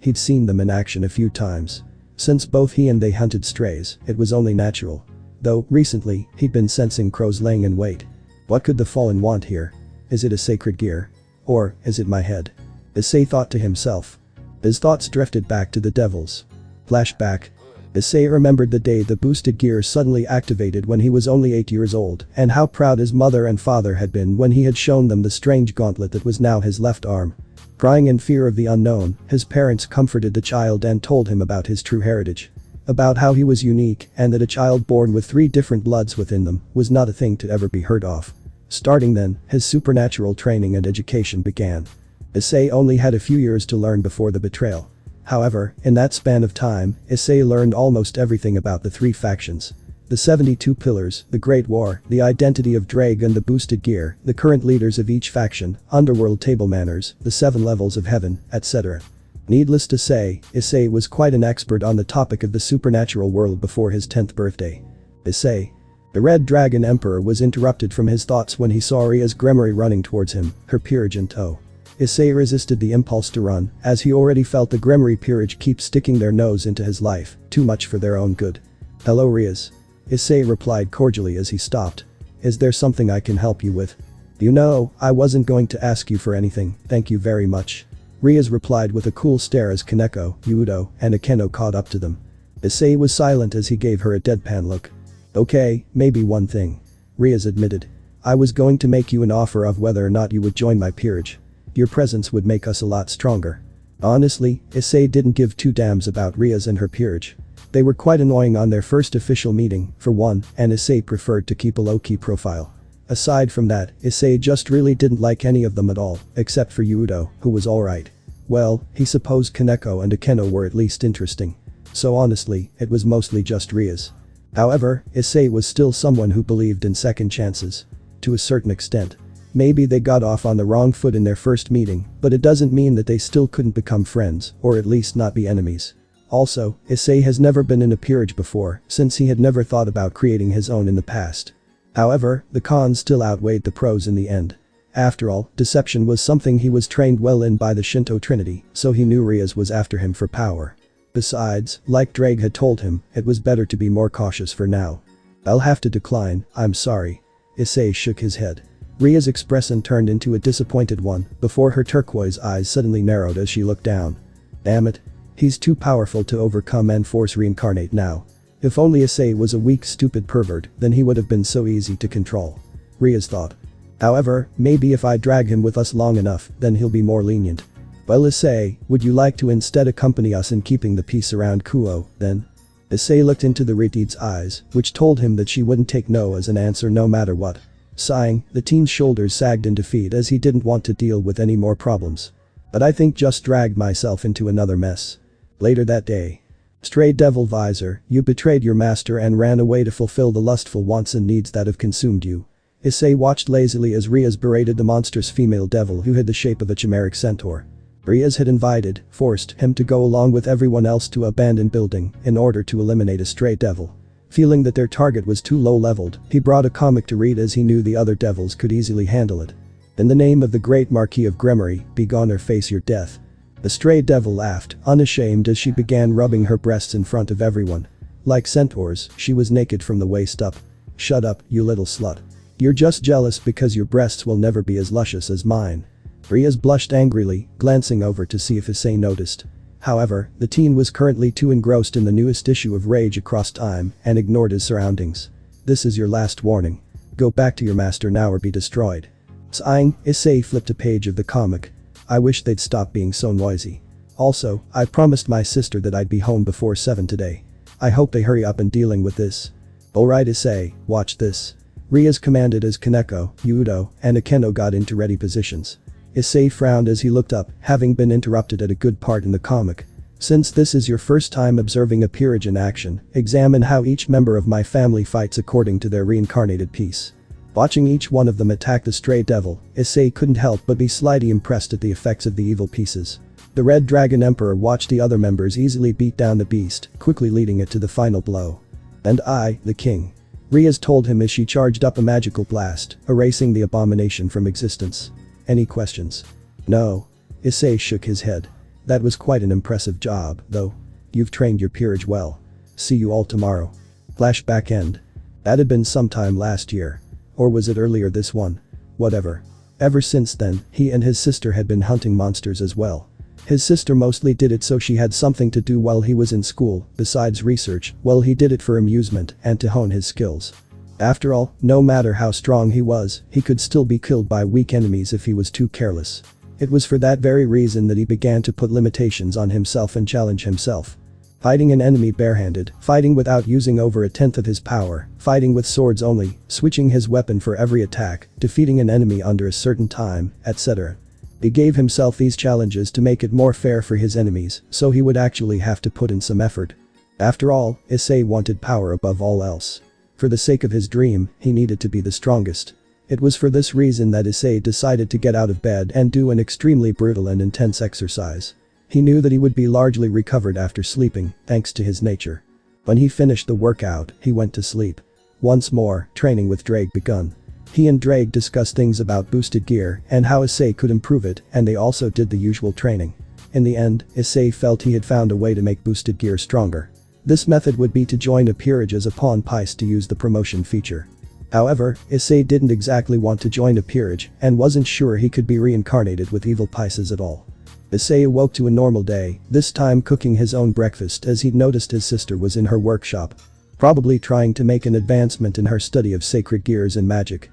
he'd seen them in action a few times. Since both he and they hunted strays, it was only natural. Though, recently, he'd been sensing crows laying in wait. What could the fallen want here? Is it a sacred gear? Or, is it my head? Issei thought to himself. His thoughts drifted back to the devils. Flashback. Issei remembered the day the boosted gear suddenly activated when he was only 8 years old and how proud his mother and father had been when he had shown them the strange gauntlet that was now his left arm. Crying in fear of the unknown, his parents comforted the child and told him about his true heritage. About how he was unique and that a child born with 3 different bloods within them was not a thing to ever be heard of. Starting then, his supernatural training and education began. Issei only had a few years to learn before the betrayal. However, in that span of time, Issei learned almost everything about the 3 factions. The 72 pillars, the Great War, the identity of Drake and the boosted gear, the current leaders of each faction, underworld table manners, the 7 levels of heaven, etc. Needless to say, Issei was quite an expert on the topic of the supernatural world before his 10th birthday. Issei. The Red Dragon Emperor was interrupted from his thoughts when he saw Ria's grimoire running towards him, her peerage in tow. Issei resisted the impulse to run, as he already felt the grimoire peerage keep sticking their nose into his life, too much for their own good. Hello Rias. Issei replied cordially as he stopped. Is there something I can help you with? You know, I wasn't going to ask you for anything, thank you very much. Rias replied with a cool stare as Kaneko, Yudo, and Akeno caught up to them. Issei was silent as he gave her a deadpan look. Okay, maybe one thing. Rias admitted. I was going to make you an offer of whether or not you would join my peerage. Your presence would make us a lot stronger. Honestly, Issei didn't give 2 damns about Rias and her peerage. They were quite annoying on their first official meeting, for one, and Issei preferred to keep a low-key profile. Aside from that, Issei just really didn't like any of them at all, except for Yudo, who was alright. Well, he supposed Kaneko and Akeno were at least interesting. So honestly, it was mostly just Rias. However, Issei was still someone who believed in second chances. To a certain extent. Maybe they got off on the wrong foot in their first meeting, but it doesn't mean that they still couldn't become friends, or at least not be enemies. Also, Issei has never been in a peerage before, since he had never thought about creating his own in the past. However, the cons still outweighed the pros in the end. After all, deception was something he was trained well in by the Shinto Trinity, so he knew Rias was after him for power. Besides, like Drake had told him, it was better to be more cautious for now. I'll have to decline, I'm sorry. Issei shook his head. Ria's expression turned into a disappointed one before her turquoise eyes suddenly narrowed as she looked down. Damn it. He's too powerful to overcome and force reincarnate now. If only Issei was a weak stupid pervert, then he would have been so easy to control. Rias thought. However, maybe if I drag him with us long enough, then he'll be more lenient. Well Issei, would you like to instead accompany us in keeping the peace around Kuo, then? Issei looked into the Riti's eyes, which told him that she wouldn't take no as an answer no matter what. Sighing, the teen's shoulders sagged in defeat as he didn't want to deal with any more problems. But I think just dragged myself into another mess. Later that day. Stray devil visor, you betrayed your master and ran away to fulfill the lustful wants and needs that have consumed you. Issei watched lazily as Rias berated the monstrous female devil who had the shape of a chimeric centaur. Rias had forced him to go along with everyone else to abandoned building in order to eliminate a stray devil. Feeling that their target was too low-leveled, he brought a comic to read as he knew the other devils could easily handle it. In the name of the great Marquis of Grimoire, begone or face your death. The stray devil laughed, unashamed as she began rubbing her breasts in front of everyone. Like centaurs, she was naked from the waist up. Shut up, you little slut. You're just jealous because your breasts will never be as luscious as mine. Rias blushed angrily, glancing over to see if Issei noticed. However, the teen was currently too engrossed in the newest issue of Rage Across Time and ignored his surroundings. This is your last warning. Go back to your master now or be destroyed. Sighing, Issei flipped a page of the comic. I wish they'd stop being so noisy. Also, I promised my sister that I'd be home before 7 today. I hope they hurry up in dealing with this. Alright Issei, watch this. Rias commanded as Kaneko, Yudo, and Akeno got into ready positions. Issei frowned as he looked up, having been interrupted at a good part in the comic. Since this is your first time observing a peerage in action, examine how each member of my family fights according to their reincarnated piece. Watching each one of them attack the stray devil, Issei couldn't help but be slightly impressed at the effects of the evil pieces. The Red Dragon Emperor watched the other members easily beat down the beast, quickly leading it to the final blow. "And I, the king," Riaz told him as she charged up a magical blast, erasing the abomination from existence. "Any questions?" "No." Issei shook his head. "That was quite an impressive job, though. You've trained your peerage well. See you all tomorrow." Flashback end. That had been sometime last year. Or was it earlier this one? Whatever. Ever since then, he and his sister had been hunting monsters as well. His sister mostly did it so she had something to do while he was in school, besides research, while he did it for amusement and to hone his skills. After all, no matter how strong he was, he could still be killed by weak enemies if he was too careless. It was for that very reason that he began to put limitations on himself and challenge himself. Fighting an enemy barehanded, fighting without using over a tenth of his power, fighting with swords only, switching his weapon for every attack, defeating an enemy under a certain time, etc. He gave himself these challenges to make it more fair for his enemies, so he would actually have to put in some effort. After all, Issei wanted power above all else. For the sake of his dream, he needed to be the strongest. It was for this reason that Issei decided to get out of bed and do an extremely brutal and intense exercise. He knew that he would be largely recovered after sleeping, thanks to his nature. When he finished the workout, he went to sleep. Once more, training with Drake begun. He and Drake discussed things about boosted gear and how Issei could improve it, and they also did the usual training. In the end, Issei felt he had found a way to make boosted gear stronger. This method would be to join a peerage as a pawn piece to use the promotion feature. However, Issei didn't exactly want to join a peerage and wasn't sure he could be reincarnated with evil pieces at all. Issei awoke to a normal day, this time cooking his own breakfast as he'd noticed his sister was in her workshop. Probably trying to make an advancement in her study of sacred gears and magic.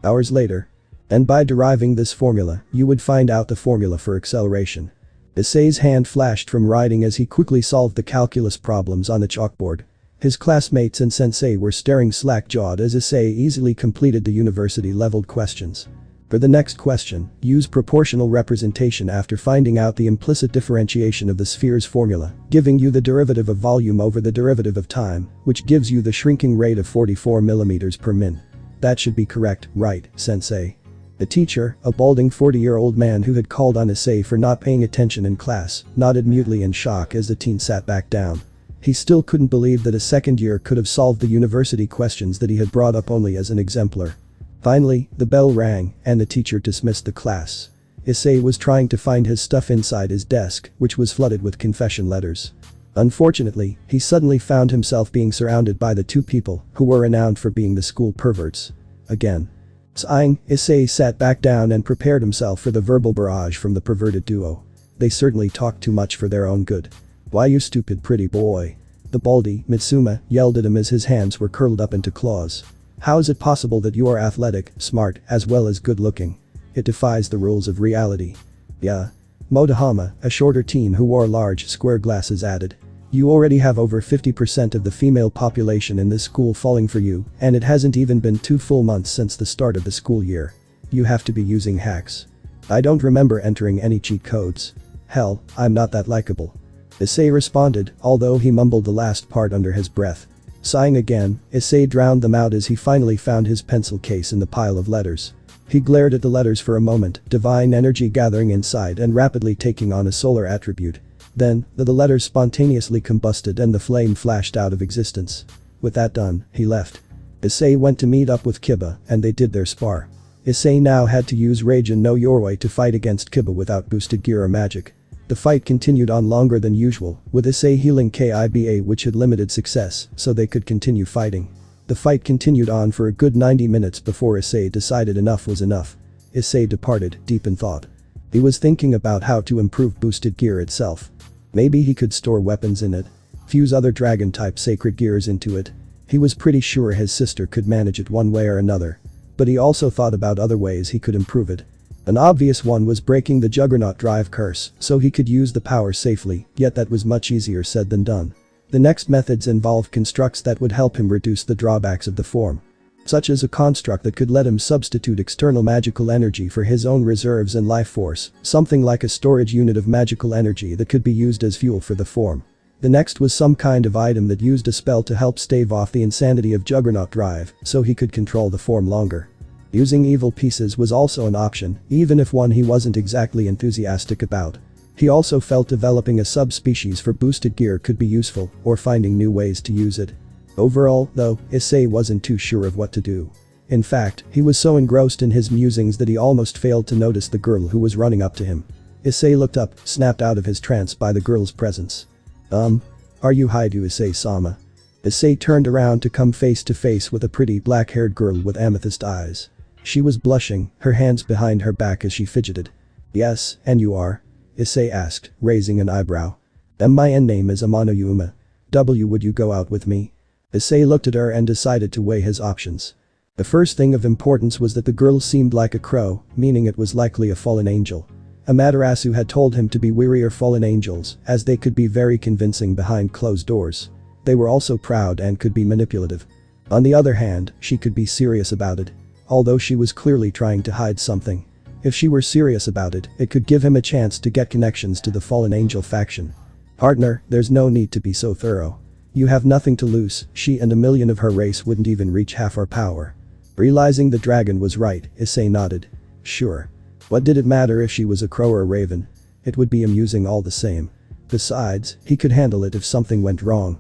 Hours later. And by deriving this formula, you would find out the formula for acceleration. Issei's hand flashed from writing as he quickly solved the calculus problems on the chalkboard. His classmates and sensei were staring slack-jawed as Issei easily completed the university-leveled questions. For the next question, use proportional representation after finding out the implicit differentiation of the sphere's formula, giving you the derivative of volume over the derivative of time, which gives you the shrinking rate of 44 mm per min. That should be correct, right, sensei? The teacher, a balding 40-year-old man who had called on Issei for not paying attention in class, nodded mutely in shock as the teen sat back down. He still couldn't believe that a second year could have solved the university questions that he had brought up only as an exemplar. Finally, the bell rang, and the teacher dismissed the class. Issei was trying to find his stuff inside his desk, which was flooded with confession letters. Unfortunately, he suddenly found himself being surrounded by the two people who were renowned for being the school perverts. Again. Sighing, Issei sat back down and prepared himself for the verbal barrage from the perverted duo. They certainly talked too much for their own good. "Why, you stupid pretty boy?" The baldy, Mitsuma, yelled at him as his hands were curled up into claws. "How is it possible that you are athletic, smart, as well as good-looking? It defies the rules of reality." "Yeah." Motohama, a shorter teen who wore large, square glasses added. "You already have over 50% of the female population in this school falling for you, and it hasn't even been 2 full months since the start of the school year. You have to be using hacks." "I don't remember entering any cheat codes. Hell, I'm not that likable." Issei responded, although he mumbled the last part under his breath. Sighing again, Issei drowned them out as he finally found his pencil case in the pile of letters. He glared at the letters for a moment, divine energy gathering inside and rapidly taking on a solar attribute. Then, the letters spontaneously combusted and the flame flashed out of existence. With that done, he left. Issei went to meet up with Kiba, and they did their spar. Issei now had to use Rage and no Yoroi to fight against Kiba without boosted gear or magic. The fight continued on longer than usual, with Issei healing Kiba, which had limited success, so they could continue fighting. The fight continued on for a good 90 minutes before Issei decided enough was enough. Issei departed, deep in thought. He was thinking about how to improve boosted gear itself. Maybe he could store weapons in it. Fuse other dragon-type sacred gears into it. He was pretty sure his sister could manage it one way or another. But he also thought about other ways he could improve it. An obvious one was breaking the Juggernaut Drive curse so he could use the power safely, yet that was much easier said than done. The next methods involved constructs that would help him reduce the drawbacks of the form. Such as a construct that could let him substitute external magical energy for his own reserves and life force, something like a storage unit of magical energy that could be used as fuel for the form. The next was some kind of item that used a spell to help stave off the insanity of Juggernaut Drive so he could control the form longer. Using evil pieces was also an option, even if one he wasn't exactly enthusiastic about. He also felt developing a subspecies for boosted gear could be useful, or finding new ways to use it. Overall, though, Issei wasn't too sure of what to do. In fact, he was so engrossed in his musings that he almost failed to notice the girl who was running up to him. Issei looked up, snapped out of his trance by the girl's presence. Are you Haidu Issei-sama? Issei turned around to come face to face with a pretty black-haired girl with amethyst eyes. She was blushing, her hands behind her back as she fidgeted. Yes, and you are? Issei asked, raising an eyebrow. My name is Amano Yuma. Would you go out with me? Issei looked at her and decided to weigh his options. The first thing of importance was that the girl seemed like a crow, meaning it was likely a fallen angel. Amaterasu had told him to be wary of fallen angels, as they could be very convincing behind closed doors. They were also proud and could be manipulative. On the other hand, she could be serious about it. Although she was clearly trying to hide something. If she were serious about it, it could give him a chance to get connections to the fallen angel faction. Partner, there's no need to be so thorough. You have nothing to lose, she and a million of her race wouldn't even reach half our power. Realizing the dragon was right, Issei nodded. Sure. What did it matter if she was a crow or a raven? It would be amusing all the same. Besides, he could handle it if something went wrong.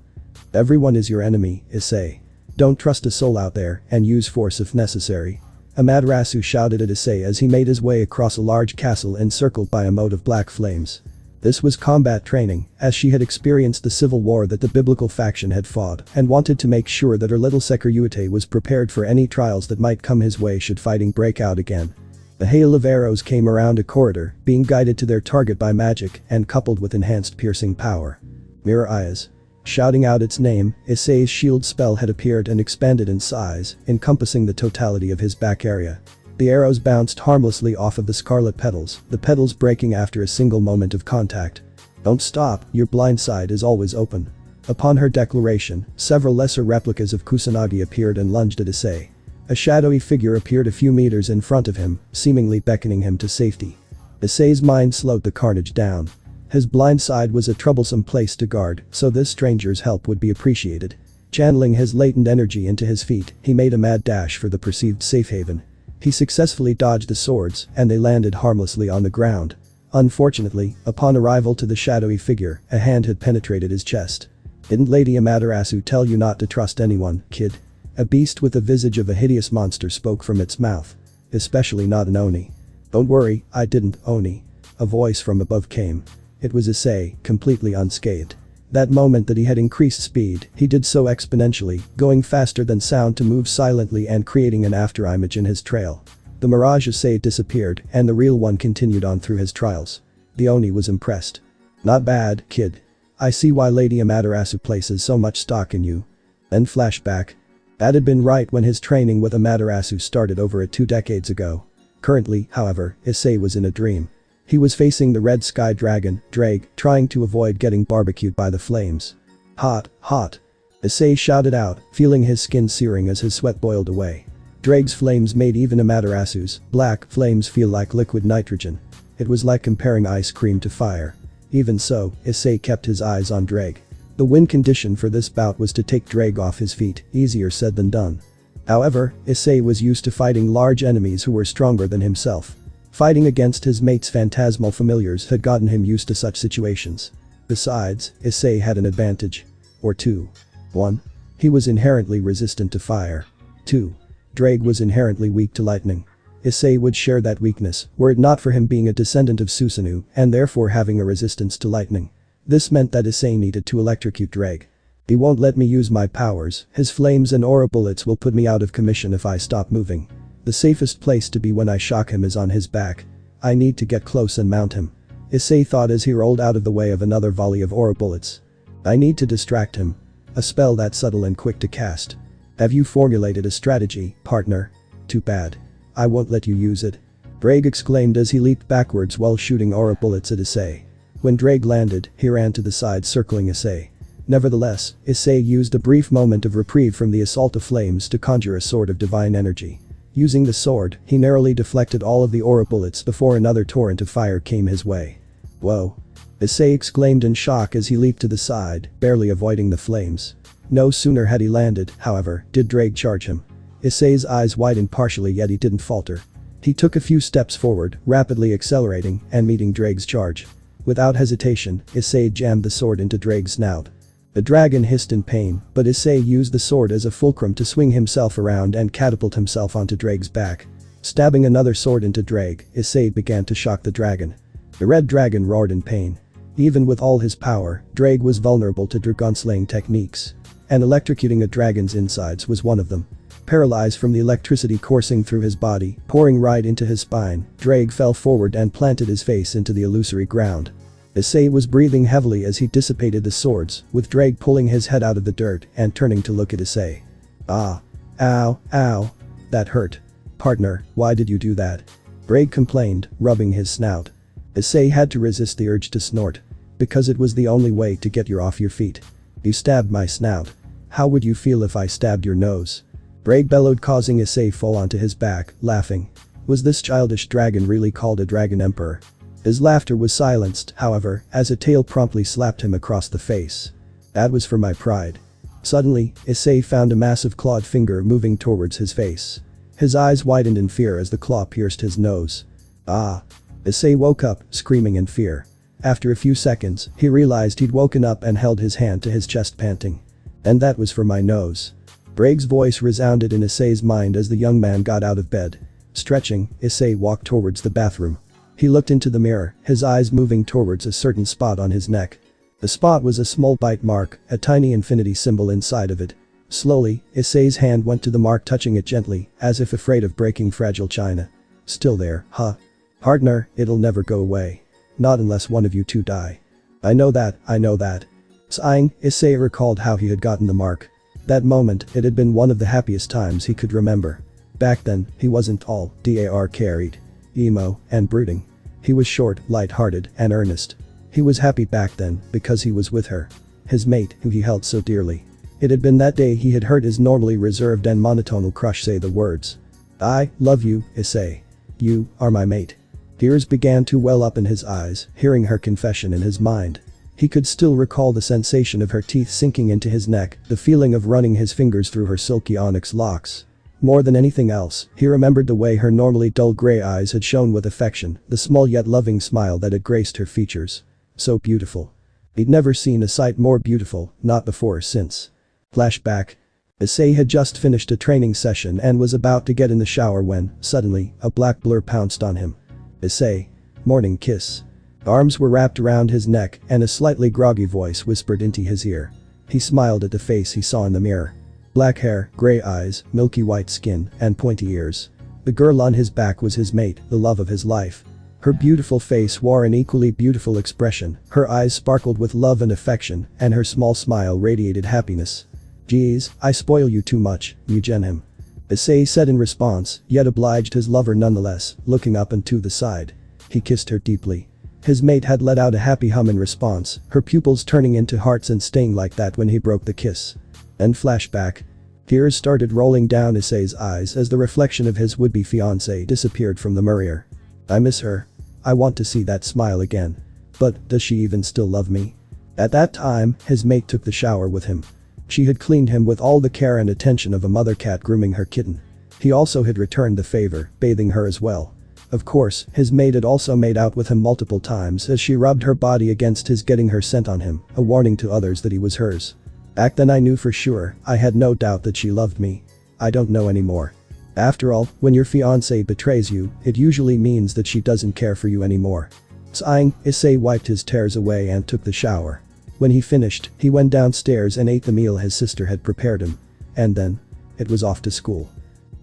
Everyone is your enemy, Issei. Don't trust a soul out there, and use force if necessary. Amaterasu shouted at Issei as he made his way across a large castle encircled by a moat of black flames. This was combat training, as she had experienced the civil war that the biblical faction had fought and wanted to make sure that her little Sekiryuutei was prepared for any trials that might come his way should fighting break out again. The hail of arrows came around a corridor, being guided to their target by magic and coupled with enhanced piercing power. Mirror eyes. Shouting out its name, Issei's shield spell had appeared and expanded in size, encompassing the totality of his back area. The arrows bounced harmlessly off of the scarlet petals, the petals breaking after a single moment of contact. Don't stop, your blind side is always open. Upon her declaration, several lesser replicas of Kusanagi appeared and lunged at Issei. A shadowy figure appeared a few meters in front of him, seemingly beckoning him to safety. Issei's mind slowed the carnage down. His blind side was a troublesome place to guard, so this stranger's help would be appreciated. Channeling his latent energy into his feet, he made a mad dash for the perceived safe haven. He successfully dodged the swords, and they landed harmlessly on the ground. Unfortunately, upon arrival to the shadowy figure, a hand had penetrated his chest. Didn't Lady Amaterasu tell you not to trust anyone, kid? A beast with the visage of a hideous monster spoke from its mouth. Especially not an Oni. Don't worry, I didn't, Oni. A voice from above came. It was Issei, completely unscathed. That moment that he had increased speed, he did so exponentially, going faster than sound to move silently and creating an afterimage in his trail. The mirage Issei disappeared, and the real one continued on through his trials. The Oni was impressed. Not bad, kid. I see why Lady Amaterasu places so much stock in you. Then flashback. That had been right when his training with Amaterasu started over 2 decades ago. Currently, however, Issei was in a dream. He was facing the red sky dragon, Drake, trying to avoid getting barbecued by the flames. Hot, hot. Issei shouted out, feeling his skin searing as his sweat boiled away. Drake's flames made even Amaterasu's black flames feel like liquid nitrogen. It was like comparing ice cream to fire. Even so, Issei kept his eyes on Drake. The win condition for this bout was to take Drake off his feet, easier said than done. However, Issei was used to fighting large enemies who were stronger than himself. Fighting against his mate's phantasmal familiars had gotten him used to such situations. Besides, Issei had an advantage. Or two. 1. He was inherently resistant to fire. 2. Drake was inherently weak to lightning. Issei would share that weakness, were it not for him being a descendant of Susanoo and therefore having a resistance to lightning. This meant that Issei needed to electrocute Drake. He won't let me use my powers, his flames and aura bullets will put me out of commission if I stop moving. The safest place to be when I shock him is on his back. I need to get close and mount him. Issei thought as he rolled out of the way of another volley of aura bullets. I need to distract him. A spell that subtle and quick to cast. Have you formulated a strategy, partner? Too bad. I won't let you use it. Drake exclaimed as he leaped backwards while shooting aura bullets at Issei. When Drake landed, he ran to the side circling Issei. Nevertheless, Issei used a brief moment of reprieve from the assault of flames to conjure a sword of divine energy. Using the sword, he narrowly deflected all of the aura bullets before another torrent of fire came his way. Whoa. Issei exclaimed in shock as he leaped to the side, barely avoiding the flames. No sooner had he landed, however, did Drake charge him. Issei's eyes widened partially yet he didn't falter. He took a few steps forward, rapidly accelerating and meeting Drake's charge. Without hesitation, Issei jammed the sword into Drake's snout. The dragon hissed in pain, but Issei used the sword as a fulcrum to swing himself around and catapult himself onto Drake's back. Stabbing another sword into Drake, Issei began to shock the dragon. The red dragon roared in pain. Even with all his power, Drake was vulnerable to dragon-slaying techniques. And electrocuting a dragon's insides was one of them. Paralyzed from the electricity coursing through his body, pouring right into his spine, Drake fell forward and planted his face into the illusory ground. Issei was breathing heavily as he dissipated the swords, with Drake pulling his head out of the dirt and turning to look at Issei. Ah. Ow, ow. That hurt. Partner, why did you do that? Drake complained, rubbing his snout. Issei had to resist the urge to snort. Because it was the only way to get you off your feet. You stabbed my snout. How would you feel if I stabbed your nose? Drake bellowed, causing Issei fall onto his back, laughing. Was this childish dragon really called a dragon emperor? His laughter was silenced, however, as a tail promptly slapped him across the face. That was for my pride. Suddenly, Issei found a massive clawed finger moving towards his face. His eyes widened in fear as the claw pierced his nose. Ah. Issei woke up, screaming in fear. After a few seconds, he realized he'd woken up and held his hand to his chest, panting. And that was for my nose. Drake's voice resounded in Issei's mind as the young man got out of bed. Stretching, Issei walked towards the bathroom. He looked into the mirror, his eyes moving towards a certain spot on his neck. The spot was a small bite mark, a tiny infinity symbol inside of it. Slowly, Issei's hand went to the mark, touching it gently, as if afraid of breaking fragile china. Still there, huh? Partner, it'll never go away. Not unless one of you two die. I know that. Sighing, Issei recalled how he had gotten the mark. That moment, it had been one of the happiest times he could remember. Back then, he wasn't all carried, emo, and brooding. He was short, light-hearted, and earnest. He was happy back then because he was with her. His mate, who he held so dearly. It had been that day he had heard his normally reserved and monotonal crush say the words. I love you, Issei. You are my mate. Tears began to well up in his eyes, hearing her confession in his mind. He could still recall the sensation of her teeth sinking into his neck, the feeling of running his fingers through her silky onyx locks. More than anything else, he remembered the way her normally dull gray eyes had shone with affection, the small yet loving smile that had graced her features. So beautiful. He'd never seen a sight more beautiful, not before or since. Flashback. Issei had just finished a training session and was about to get in the shower when, suddenly, a black blur pounced on him. Issei. Morning kiss. Arms were wrapped around his neck and a slightly groggy voice whispered into his ear. He smiled at the face he saw in the mirror. Black hair, gray eyes, milky white skin, and pointy ears. The girl on his back was his mate, the love of his life. Her beautiful face wore an equally beautiful expression, her eyes sparkled with love and affection, and her small smile radiated happiness. Geez, I spoil you too much, Eugen him. Issei said in response, yet obliged his lover nonetheless, looking up and to the side. He kissed her deeply. His mate had let out a happy hum in response, her pupils turning into hearts and staying like that when he broke the kiss. Then flashback. Tears started rolling down Issei's eyes as the reflection of his would-be fiancée disappeared from the mirror. I miss her. I want to see that smile again. But, does she even still love me? At that time, his mate took the shower with him. She had cleaned him with all the care and attention of a mother cat grooming her kitten. He also had returned the favor, bathing her as well. Of course, his mate had also made out with him multiple times as she rubbed her body against his, getting her scent on him, a warning to others that he was hers. Back then I knew for sure, I had no doubt that she loved me. I don't know anymore. After all, when your fiancé betrays you, it usually means that she doesn't care for you anymore. Sighing, Issei wiped his tears away and took the shower. When he finished, he went downstairs and ate the meal his sister had prepared him. And then, it was off to school.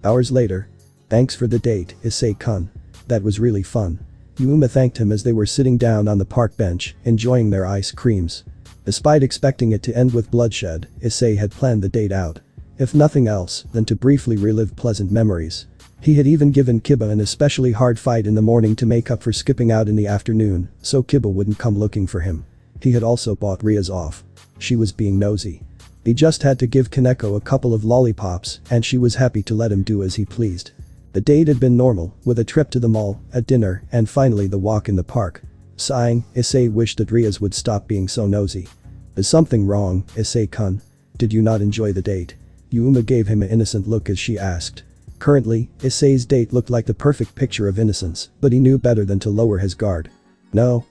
Hours later. Thanks for the date, Issei-kun. That was really fun. Yuma thanked him as they were sitting down on the park bench, enjoying their ice creams. Despite expecting it to end with bloodshed, Issei had planned the date out. If nothing else, than to briefly relive pleasant memories. He had even given Kiba an especially hard fight in the morning to make up for skipping out in the afternoon, so Kiba wouldn't come looking for him. He had also bought Ria's off. She was being nosy. He just had to give Kaneko a couple of lollipops, and she was happy to let him do as he pleased. The date had been normal, with a trip to the mall, a dinner, and finally the walk in the park. Sighing, Issei wished that Ria's would stop being so nosy. Is something wrong, Issei-kun? Did you not enjoy the date? Yuma gave him an innocent look as she asked. Currently, Issei's date looked like the perfect picture of innocence, but he knew better than to lower his guard. No.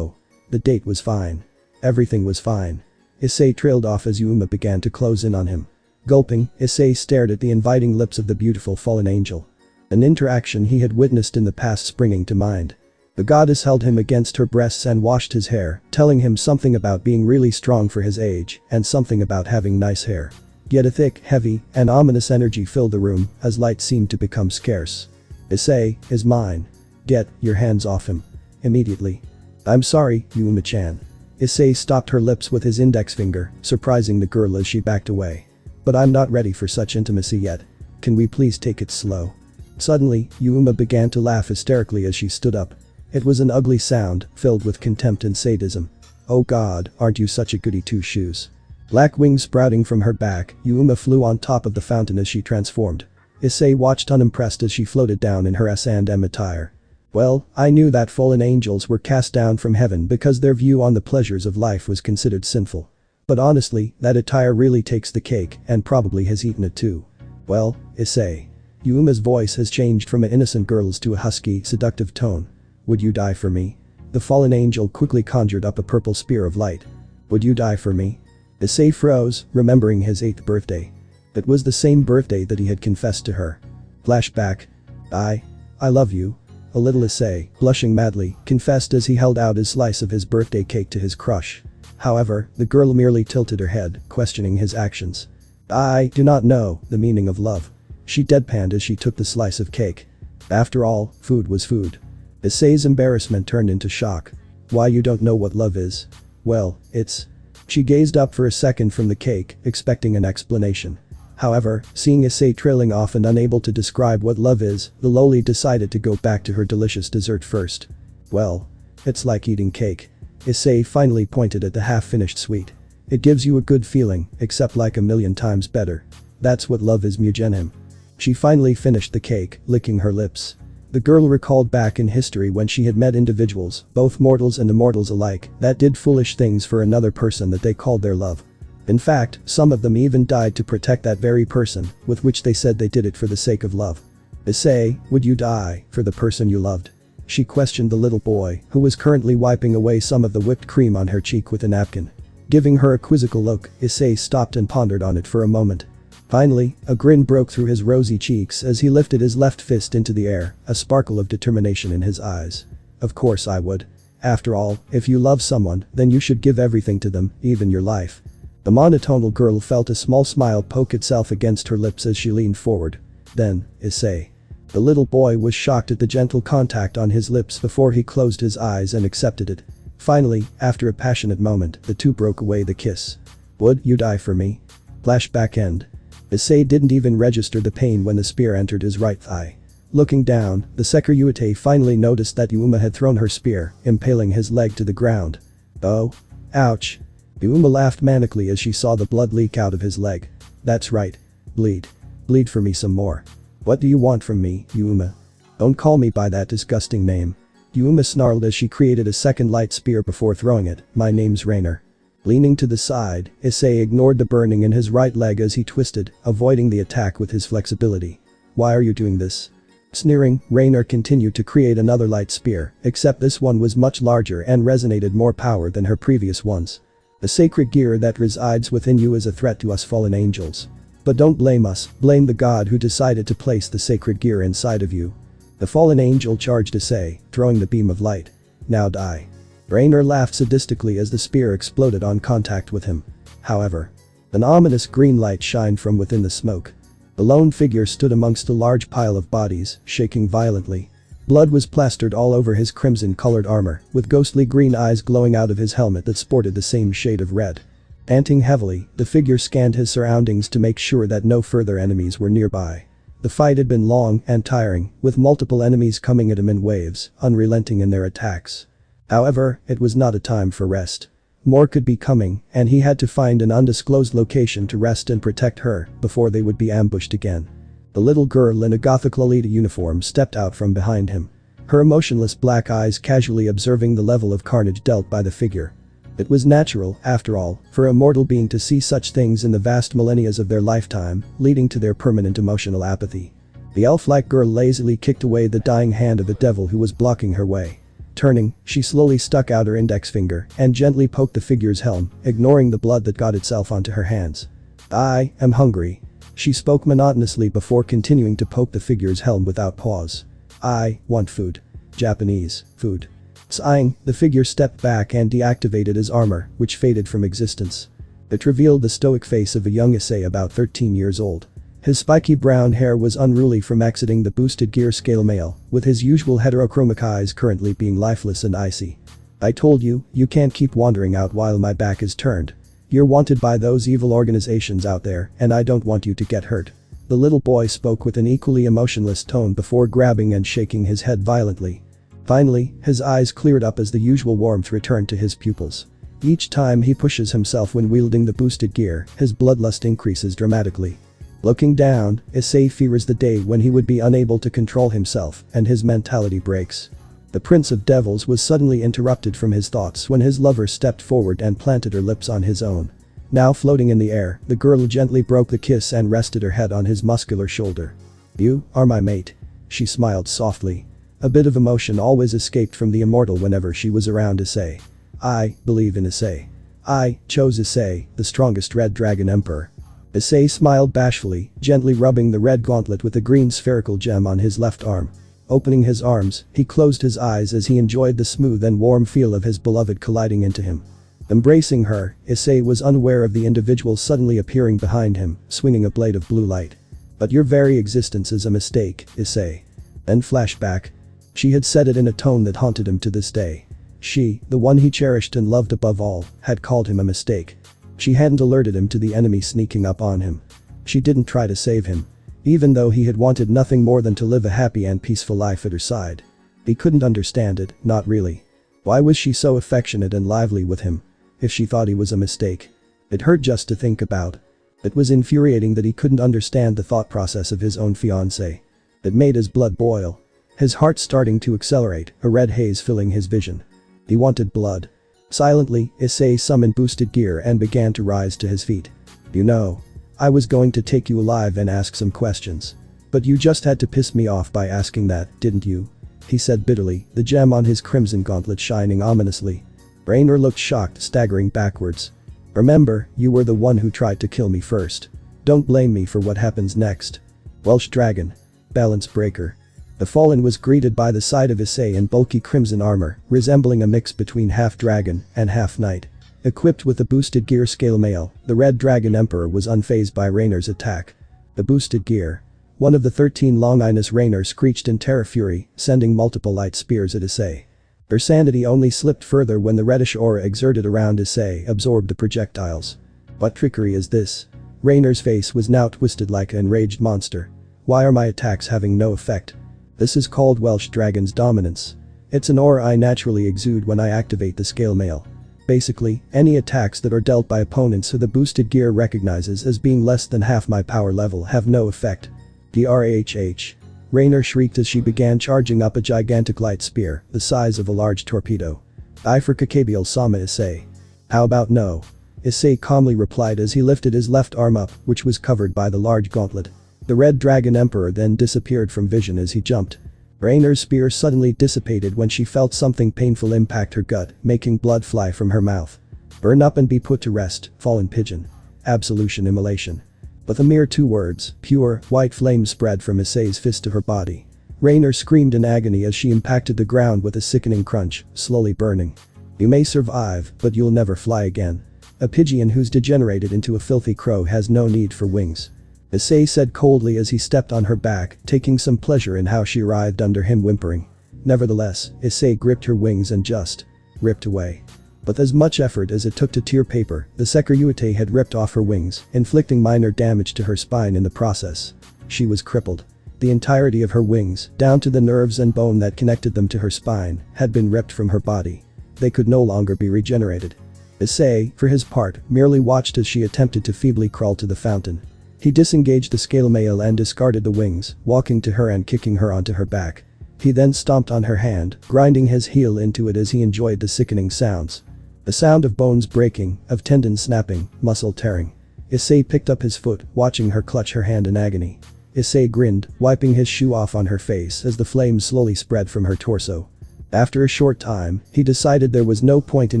The date was fine. Everything was fine. Issei trailed off as Yuma began to close in on him. Gulping, Issei stared at the inviting lips of the beautiful fallen angel. An interaction he had witnessed in the past springing to mind. The goddess held him against her breasts and washed his hair, telling him something about being really strong for his age and something about having nice hair. Yet a thick, heavy, and ominous energy filled the room as light seemed to become scarce. Issei is mine. Get your hands off him. Immediately. I'm sorry, Yuma-chan. Issei stopped her lips with his index finger, surprising the girl as she backed away. But I'm not ready for such intimacy yet. Can we please take it slow? Suddenly, Yuma began to laugh hysterically as she stood up. It was an ugly sound, filled with contempt and sadism. Oh god, aren't you such a goody two-shoes. Black wings sprouting from her back, Yuma flew on top of the fountain as she transformed. Issei watched unimpressed as she floated down in her S&M attire. Well, I knew that fallen angels were cast down from heaven because their view on the pleasures of life was considered sinful. But honestly, that attire really takes the cake and probably has eaten it too. Well, Issei. Yuma's voice has changed from an innocent girl's to a husky, seductive tone. Would you die for me? The fallen angel quickly conjured up a purple spear of light. Would you die for me? Issei froze, remembering his 8th birthday. It was the same birthday that he had confessed to her. Flashback. I love you. A little Issei, blushing madly, confessed as he held out his slice of his birthday cake to his crush. However, the girl merely tilted her head, questioning his actions. I do not know the meaning of love. She deadpanned as she took the slice of cake. After all, food was food. Issei's embarrassment turned into shock. Why, you don't know what love is? Well, it's… She gazed up for a second from the cake, expecting an explanation. However, seeing Issei trailing off and unable to describe what love is, the loli decided to go back to her delicious dessert first. Well, it's like eating cake. Issei finally pointed at the half-finished sweet. It gives you a good feeling, except like a million times better. That's what love is, Mujenim. She finally finished the cake, licking her lips. The girl recalled back in history when she had met individuals, both mortals and immortals alike, that did foolish things for another person that they called their love. In fact, some of them even died to protect that very person, with which they said they did it for the sake of love. Issei, would you die for the person you loved? She questioned the little boy, who was currently wiping away some of the whipped cream on her cheek with a napkin. Giving her a quizzical look, Issei stopped and pondered on it for a moment. Finally, a grin broke through his rosy cheeks as he lifted his left fist into the air, a sparkle of determination in his eyes. Of course I would. After all, if you love someone, then you should give everything to them, even your life. The monotonal girl felt a small smile poke itself against her lips as she leaned forward. Then, Issei. The little boy was shocked at the gentle contact on his lips before he closed his eyes and accepted it. Finally, after a passionate moment, the two broke away the kiss. Would you die for me? Flashback end. Issei didn't even register the pain when the spear entered his right thigh. Looking down, the Sekiryuutei finally noticed that Yuma had thrown her spear, impaling his leg to the ground. Oh. Ouch. Yuma laughed manically as she saw the blood leak out of his leg. That's right. Bleed. Bleed for me some more. What do you want from me, Yuma? Don't call me by that disgusting name. Yuma snarled as she created a second light spear before throwing it. My name's Rainer. Leaning to the side, Issei ignored the burning in his right leg as he twisted, avoiding the attack with his flexibility. Why are you doing this? Sneering, Rainer continued to create another light spear, except this one was much larger and resonated more power than her previous ones. The sacred gear that resides within you is a threat to us fallen angels. But don't blame us, blame the god who decided to place the sacred gear inside of you. The fallen angel charged Issei, throwing the beam of light. Now die. Rainer laughed sadistically as the spear exploded on contact with him. However, an ominous green light shined from within the smoke. The lone figure stood amongst a large pile of bodies, shaking violently. Blood was plastered all over his crimson-colored armor, with ghostly green eyes glowing out of his helmet that sported the same shade of red. Panting heavily, the figure scanned his surroundings to make sure that no further enemies were nearby. The fight had been long and tiring, with multiple enemies coming at him in waves, unrelenting in their attacks. However, it was not a time for rest. More could be coming, and he had to find an undisclosed location to rest and protect her before they would be ambushed again. The little girl in a Gothic Lolita uniform stepped out from behind him. Her emotionless black eyes casually observing the level of carnage dealt by the figure. It was natural, after all, for a mortal being to see such things in the vast millennia of their lifetime, leading to their permanent emotional apathy. The elf-like girl lazily kicked away the dying hand of a devil who was blocking her way. Turning, she slowly stuck out her index finger and gently poked the figure's helm, ignoring the blood that got itself onto her hands. "I am hungry." She spoke monotonously before continuing to poke the figure's helm without pause. "I want food. Japanese food." Sighing, the figure stepped back and deactivated his armor, which faded from existence. It revealed the stoic face of a young Issei about 13 years old. His spiky brown hair was unruly from exiting the boosted gear scale mail, with his usual heterochromic eyes currently being lifeless and icy. "I told you, you can't keep wandering out while my back is turned. You're wanted by those evil organizations out there, and I don't want you to get hurt." The little boy spoke with an equally emotionless tone before grabbing and shaking his head violently. Finally, his eyes cleared up as the usual warmth returned to his pupils. Each time he pushes himself when wielding the boosted gear, his bloodlust increases dramatically. Looking down, Issei fears the day when he would be unable to control himself and his mentality breaks. The Prince of Devils was suddenly interrupted from his thoughts when his lover stepped forward and planted her lips on his own. Now floating in the air, the girl gently broke the kiss and rested her head on his muscular shoulder. "You are my mate." She smiled softly. A bit of emotion always escaped from the immortal whenever she was around Issei. "I believe in Issei. I chose Issei, the strongest Red Dragon Emperor." Issei smiled bashfully, gently rubbing the red gauntlet with a green spherical gem on his left arm. Opening his arms, he closed his eyes as he enjoyed the smooth and warm feel of his beloved colliding into him. Embracing her, Issei was unaware of the individual suddenly appearing behind him, swinging a blade of blue light. "But your very existence is a mistake, Issei." Then flashback. She had said it in a tone that haunted him to this day. She, the one he cherished and loved above all, had called him a mistake. She hadn't alerted him to the enemy sneaking up on him. She didn't try to save him. Even though he had wanted nothing more than to live a happy and peaceful life at her side. He couldn't understand it, not really. Why was she so affectionate and lively with him? If she thought he was a mistake. It hurt just to think about. It was infuriating that he couldn't understand the thought process of his own fiancée. It made his blood boil. His heart starting to accelerate, a red haze filling his vision. He wanted blood. Silently, Issei summoned boosted gear and began to rise to his feet. "You know, I was going to take you alive and ask some questions. But you just had to piss me off by asking that, didn't you?" he said bitterly, the gem on his crimson gauntlet shining ominously. Rainer looked shocked, staggering backwards. "Remember, you were the one who tried to kill me first. Don't blame me for what happens next." Welsh Dragon. Balance breaker. The fallen was greeted by the sight of Issei in bulky crimson armor, resembling a mix between half-dragon and half-knight. Equipped with the boosted gear scale mail, the Red Dragon Emperor was unfazed by Rainer's attack. The boosted gear. One of the 13 Longinus Rainer screeched in terror fury, sending multiple light spears at Issei. Her sanity only slipped further when the reddish aura exerted around Issei absorbed the projectiles. What trickery is this? Rainer's face was now twisted like an enraged monster. Why are my attacks having no effect? This is called Welsh Dragon's Dominance. It's an aura I naturally exude when I activate the scale mail. Basically, any attacks that are dealt by opponents who the boosted gear recognizes as being less than half my power level have no effect. DRHH. Rainer shrieked as she began charging up a gigantic light spear, the size of a large torpedo. "I for Kakabiel Sama Issei." "How about no?" Issei calmly replied as he lifted his left arm up, which was covered by the large gauntlet. The Red Dragon Emperor then disappeared from vision as he jumped. Rainer's spear suddenly dissipated when she felt something painful impact her gut, making blood fly from her mouth. "Burn up and be put to rest, fallen pigeon." Absolution immolation. With a mere 2 words, pure, white flame spread from Issei's fist to her body. Rainer screamed in agony as she impacted the ground with a sickening crunch, slowly burning. "You may survive, but you'll never fly again. A pigeon who's degenerated into a filthy crow has no need for wings." Issei said coldly as he stepped on her back, taking some pleasure in how she writhed under him, whimpering. Nevertheless, Issei gripped her wings and just ripped away. With as much effort as it took to tear paper, the Sekiryuutei had ripped off her wings, inflicting minor damage to her spine in the process. She was crippled. The entirety of her wings, down to the nerves and bone that connected them to her spine, had been ripped from her body. They could no longer be regenerated. Issei, for his part, merely watched as she attempted to feebly crawl to the fountain. He disengaged the scale mail and discarded the wings, walking to her and kicking her onto her back. He then stomped on her hand, grinding his heel into it as he enjoyed the sickening sounds. The sound of bones breaking, of tendons snapping, muscle tearing. Issei picked up his foot, watching her clutch her hand in agony. Issei grinned, wiping his shoe off on her face as the flames slowly spread from her torso. After a short time, he decided there was no point in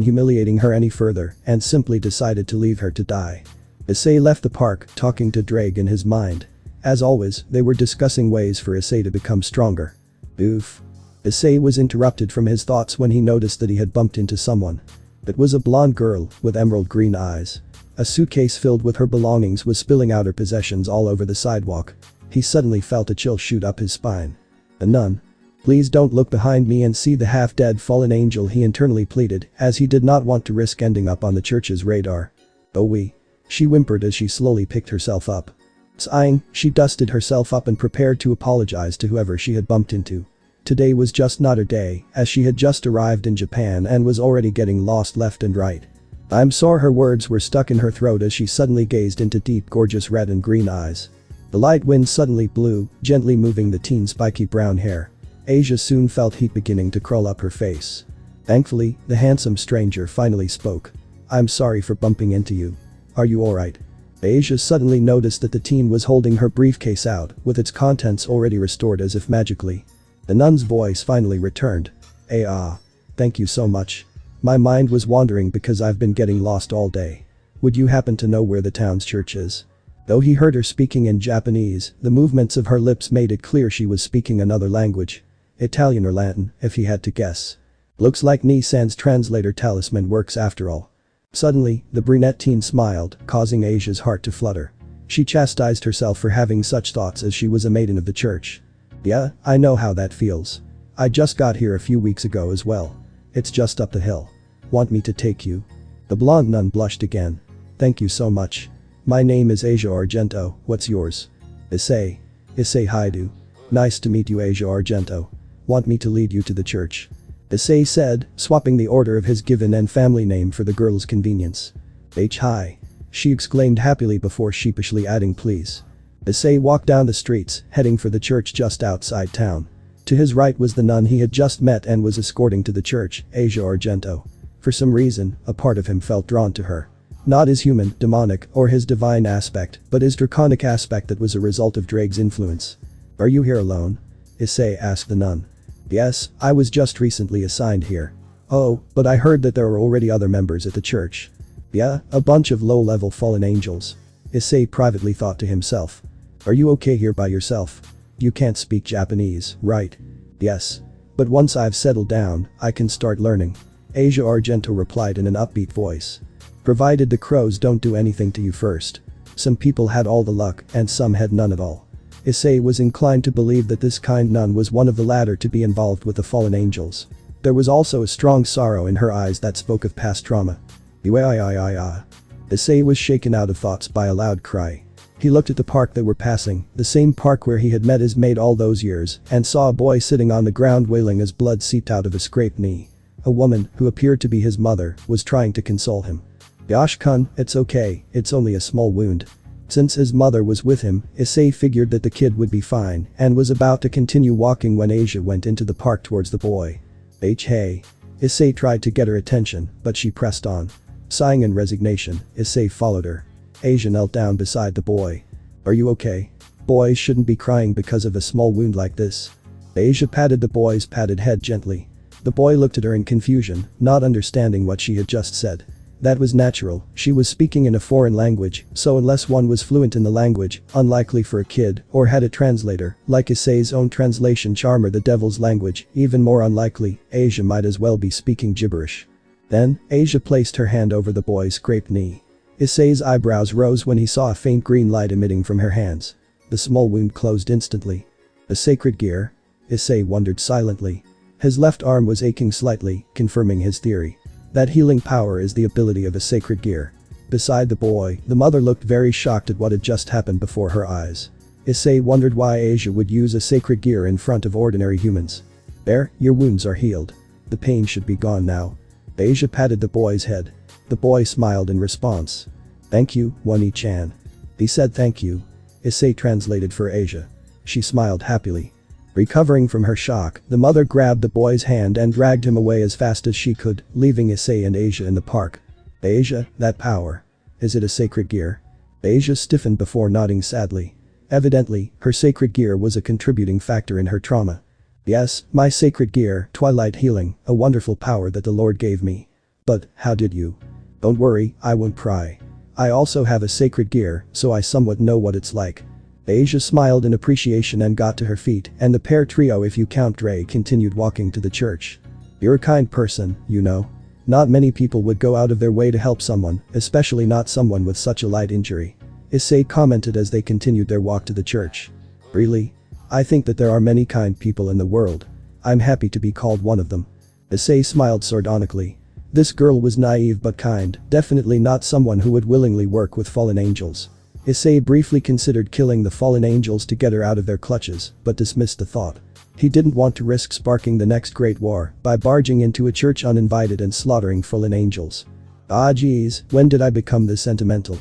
humiliating her any further and simply decided to leave her to die. Issei left the park, talking to Drake in his mind. As always, they were discussing ways for Issei to become stronger. Oof. Issei was interrupted from his thoughts when he noticed that he had bumped into someone. It was a blonde girl with emerald green eyes. A suitcase filled with her belongings was spilling out her possessions all over the sidewalk. He suddenly felt a chill shoot up his spine. The nun. Please don't look behind me and see the half-dead fallen angel, he internally pleaded, as he did not want to risk ending up on the church's radar. Oh we. She whimpered as she slowly picked herself up. Sighing, she dusted herself up and prepared to apologize to whoever she had bumped into. Today was just not her day, as she had just arrived in Japan and was already getting lost left and right. I'm sorry, her words were stuck in her throat as she suddenly gazed into deep, gorgeous red and green eyes. The light wind suddenly blew, gently moving the teen's spiky brown hair. Asia soon felt heat beginning to crawl up her face. Thankfully, the handsome stranger finally spoke. I'm sorry for bumping into you. Are you alright? Asia suddenly noticed that the teen was holding her briefcase out, with its contents already restored as if magically. The nun's voice finally returned. Thank you so much. My mind was wandering because I've been getting lost all day. Would you happen to know where the town's church is? Though he heard her speaking in Japanese, the movements of her lips made it clear she was speaking another language. Italian or Latin, if he had to guess. Looks like Nissan's translator talisman works after all. Suddenly, the brunette teen smiled, causing Asia's heart to flutter. She chastised herself for having such thoughts as she was a maiden of the church. Yeah, I know how that feels. I just got here a few weeks ago as well. It's just up the hill. Want me to take you? The blonde nun blushed again. Thank you so much. My name is Asia Argento, what's yours? Issei. Issei Haidu. Nice to meet you, Asia Argento. Want me to lead you to the church? Issei said, swapping the order of his given and family name for the girl's convenience. Hi. She exclaimed happily before sheepishly adding please. Issei walked down the streets, heading for the church just outside town. To his right was the nun he had just met and was escorting to the church, Asia Argento. For some reason, a part of him felt drawn to her. Not his human, demonic, or his divine aspect, but his draconic aspect that was a result of Drake's influence. Are you here alone? Issei asked the nun. Yes, I was just recently assigned here. Oh, but I heard that there are already other members at the church. Yeah, a bunch of low-level fallen angels. Issei privately thought to himself. Are you okay here by yourself? You can't speak Japanese, right? Yes. But once I've settled down, I can start learning. Asia Argento replied in an upbeat voice. Provided the crows don't do anything to you first. Some people had all the luck and some had none at all. Issei was inclined to believe that this kind nun was one of the latter to be involved with the fallen angels. There was also a strong sorrow in her eyes that spoke of past trauma. Issei was shaken out of thoughts by a loud cry. He looked at the park they were passing, the same park where he had met his mate all those years, and saw a boy sitting on the ground wailing as blood seeped out of a scraped knee. A woman, who appeared to be his mother, was trying to console him. Yosh-kun, it's okay, it's only a small wound. Since his mother was with him, Issei figured that the kid would be fine and was about to continue walking when Asia went into the park towards the boy. Hey. Issei tried to get her attention, but she pressed on. Sighing in resignation, Issei followed her. Asia knelt down beside the boy. Are you okay? Boys shouldn't be crying because of a small wound like this. Asia patted the boy's padded head gently. The boy looked at her in confusion, not understanding what she had just said. That was natural, she was speaking in a foreign language, so unless one was fluent in the language, unlikely for a kid, or had a translator, like Issei's own translation charmer the devil's language, even more unlikely, Asia might as well be speaking gibberish. Then, Asia placed her hand over the boy's scraped knee. Issei's eyebrows rose when he saw a faint green light emitting from her hands. The small wound closed instantly. A sacred gear? Issei wondered silently. His left arm was aching slightly, confirming his theory. That healing power is the ability of a sacred gear. Beside the boy, the mother looked very shocked at what had just happened before her eyes. Issei wondered why Asia would use a sacred gear in front of ordinary humans. There, your wounds are healed. The pain should be gone now. Asia patted the boy's head. The boy smiled in response. Thank you, Wani-chan. He said thank you. Issei translated for Asia. She smiled happily. Recovering from her shock, the mother grabbed the boy's hand and dragged him away as fast as she could, leaving Issei and Asia in the park. Asia, that power. Is it a sacred gear? Asia stiffened before nodding sadly. Evidently, her sacred gear was a contributing factor in her trauma. Yes, my sacred gear, twilight healing, a wonderful power that the Lord gave me. But, how did you? Don't worry, I won't pry. I also have a sacred gear, so I somewhat know what it's like. Asia smiled in appreciation and got to her feet, and the pair trio, if you count Dre, continued walking to the church. You're a kind person, you know. Not many people would go out of their way to help someone, especially not someone with such a light injury. Issei commented as they continued their walk to the church. Really? I think that there are many kind people in the world. I'm happy to be called one of them. Issei smiled sardonically. This girl was naive but kind, definitely not someone who would willingly work with fallen angels. Issei briefly considered killing the fallen angels to get her out of their clutches, but dismissed the thought. He didn't want to risk sparking the next great war by barging into a church uninvited and slaughtering fallen angels. Ah geez, when did I become this sentimental?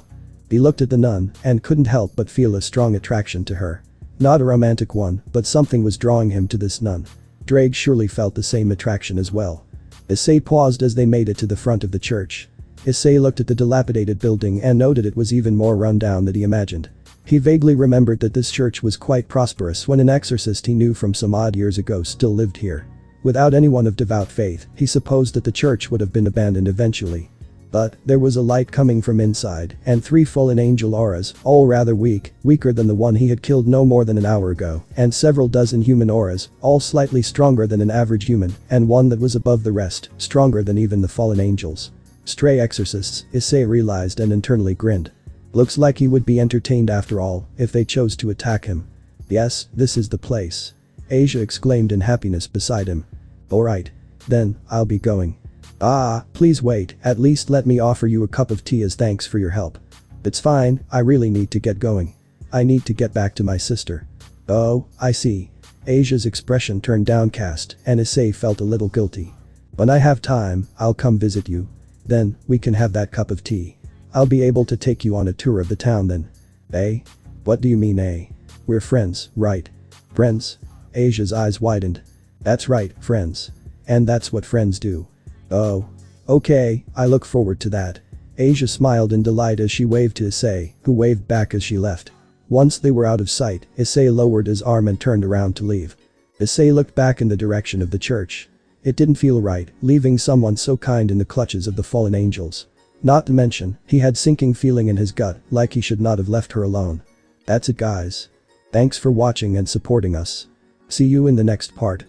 He looked at the nun and couldn't help but feel a strong attraction to her. Not a romantic one, but something was drawing him to this nun. Drake surely felt the same attraction as well. Issei paused as they made it to the front of the church. Issei looked at the dilapidated building and noted it was even more run down than he imagined. He vaguely remembered that this church was quite prosperous when an exorcist he knew from some odd years ago still lived here. Without anyone of devout faith, he supposed that the church would have been abandoned eventually. But, there was a light coming from inside, and 3 fallen angel auras, all rather weak, weaker than the one he had killed no more than an hour ago, and several dozen human auras, all slightly stronger than an average human, and one that was above the rest, stronger than even the fallen angels. Stray exorcists, Issei realized and internally grinned. Looks like he would be entertained after all, if they chose to attack him. Yes, this is the place. Asia exclaimed in happiness beside him. Alright. Then, I'll be going. Ah, please wait, at least let me offer you a cup of tea as thanks for your help. It's fine, I really need to get going. I need to get back to my sister. Oh, I see. Asia's expression turned downcast, and Issei felt a little guilty. When I have time, I'll come visit you. Then, we can have that cup of tea. I'll be able to take you on a tour of the town then. Eh? What do you mean eh? We're friends, right? Friends? Asia's eyes widened. That's right, friends. And that's what friends do. Oh. Okay, I look forward to that. Asia smiled in delight as she waved to Issei, who waved back as she left. Once they were out of sight, Issei lowered his arm and turned around to leave. Issei looked back in the direction of the church. It didn't feel right, leaving someone so kind in the clutches of the fallen angels. Not to mention, he had sinking feeling in his gut, like he should not have left her alone. That's it guys. Thanks for watching and supporting us. See you in the next part.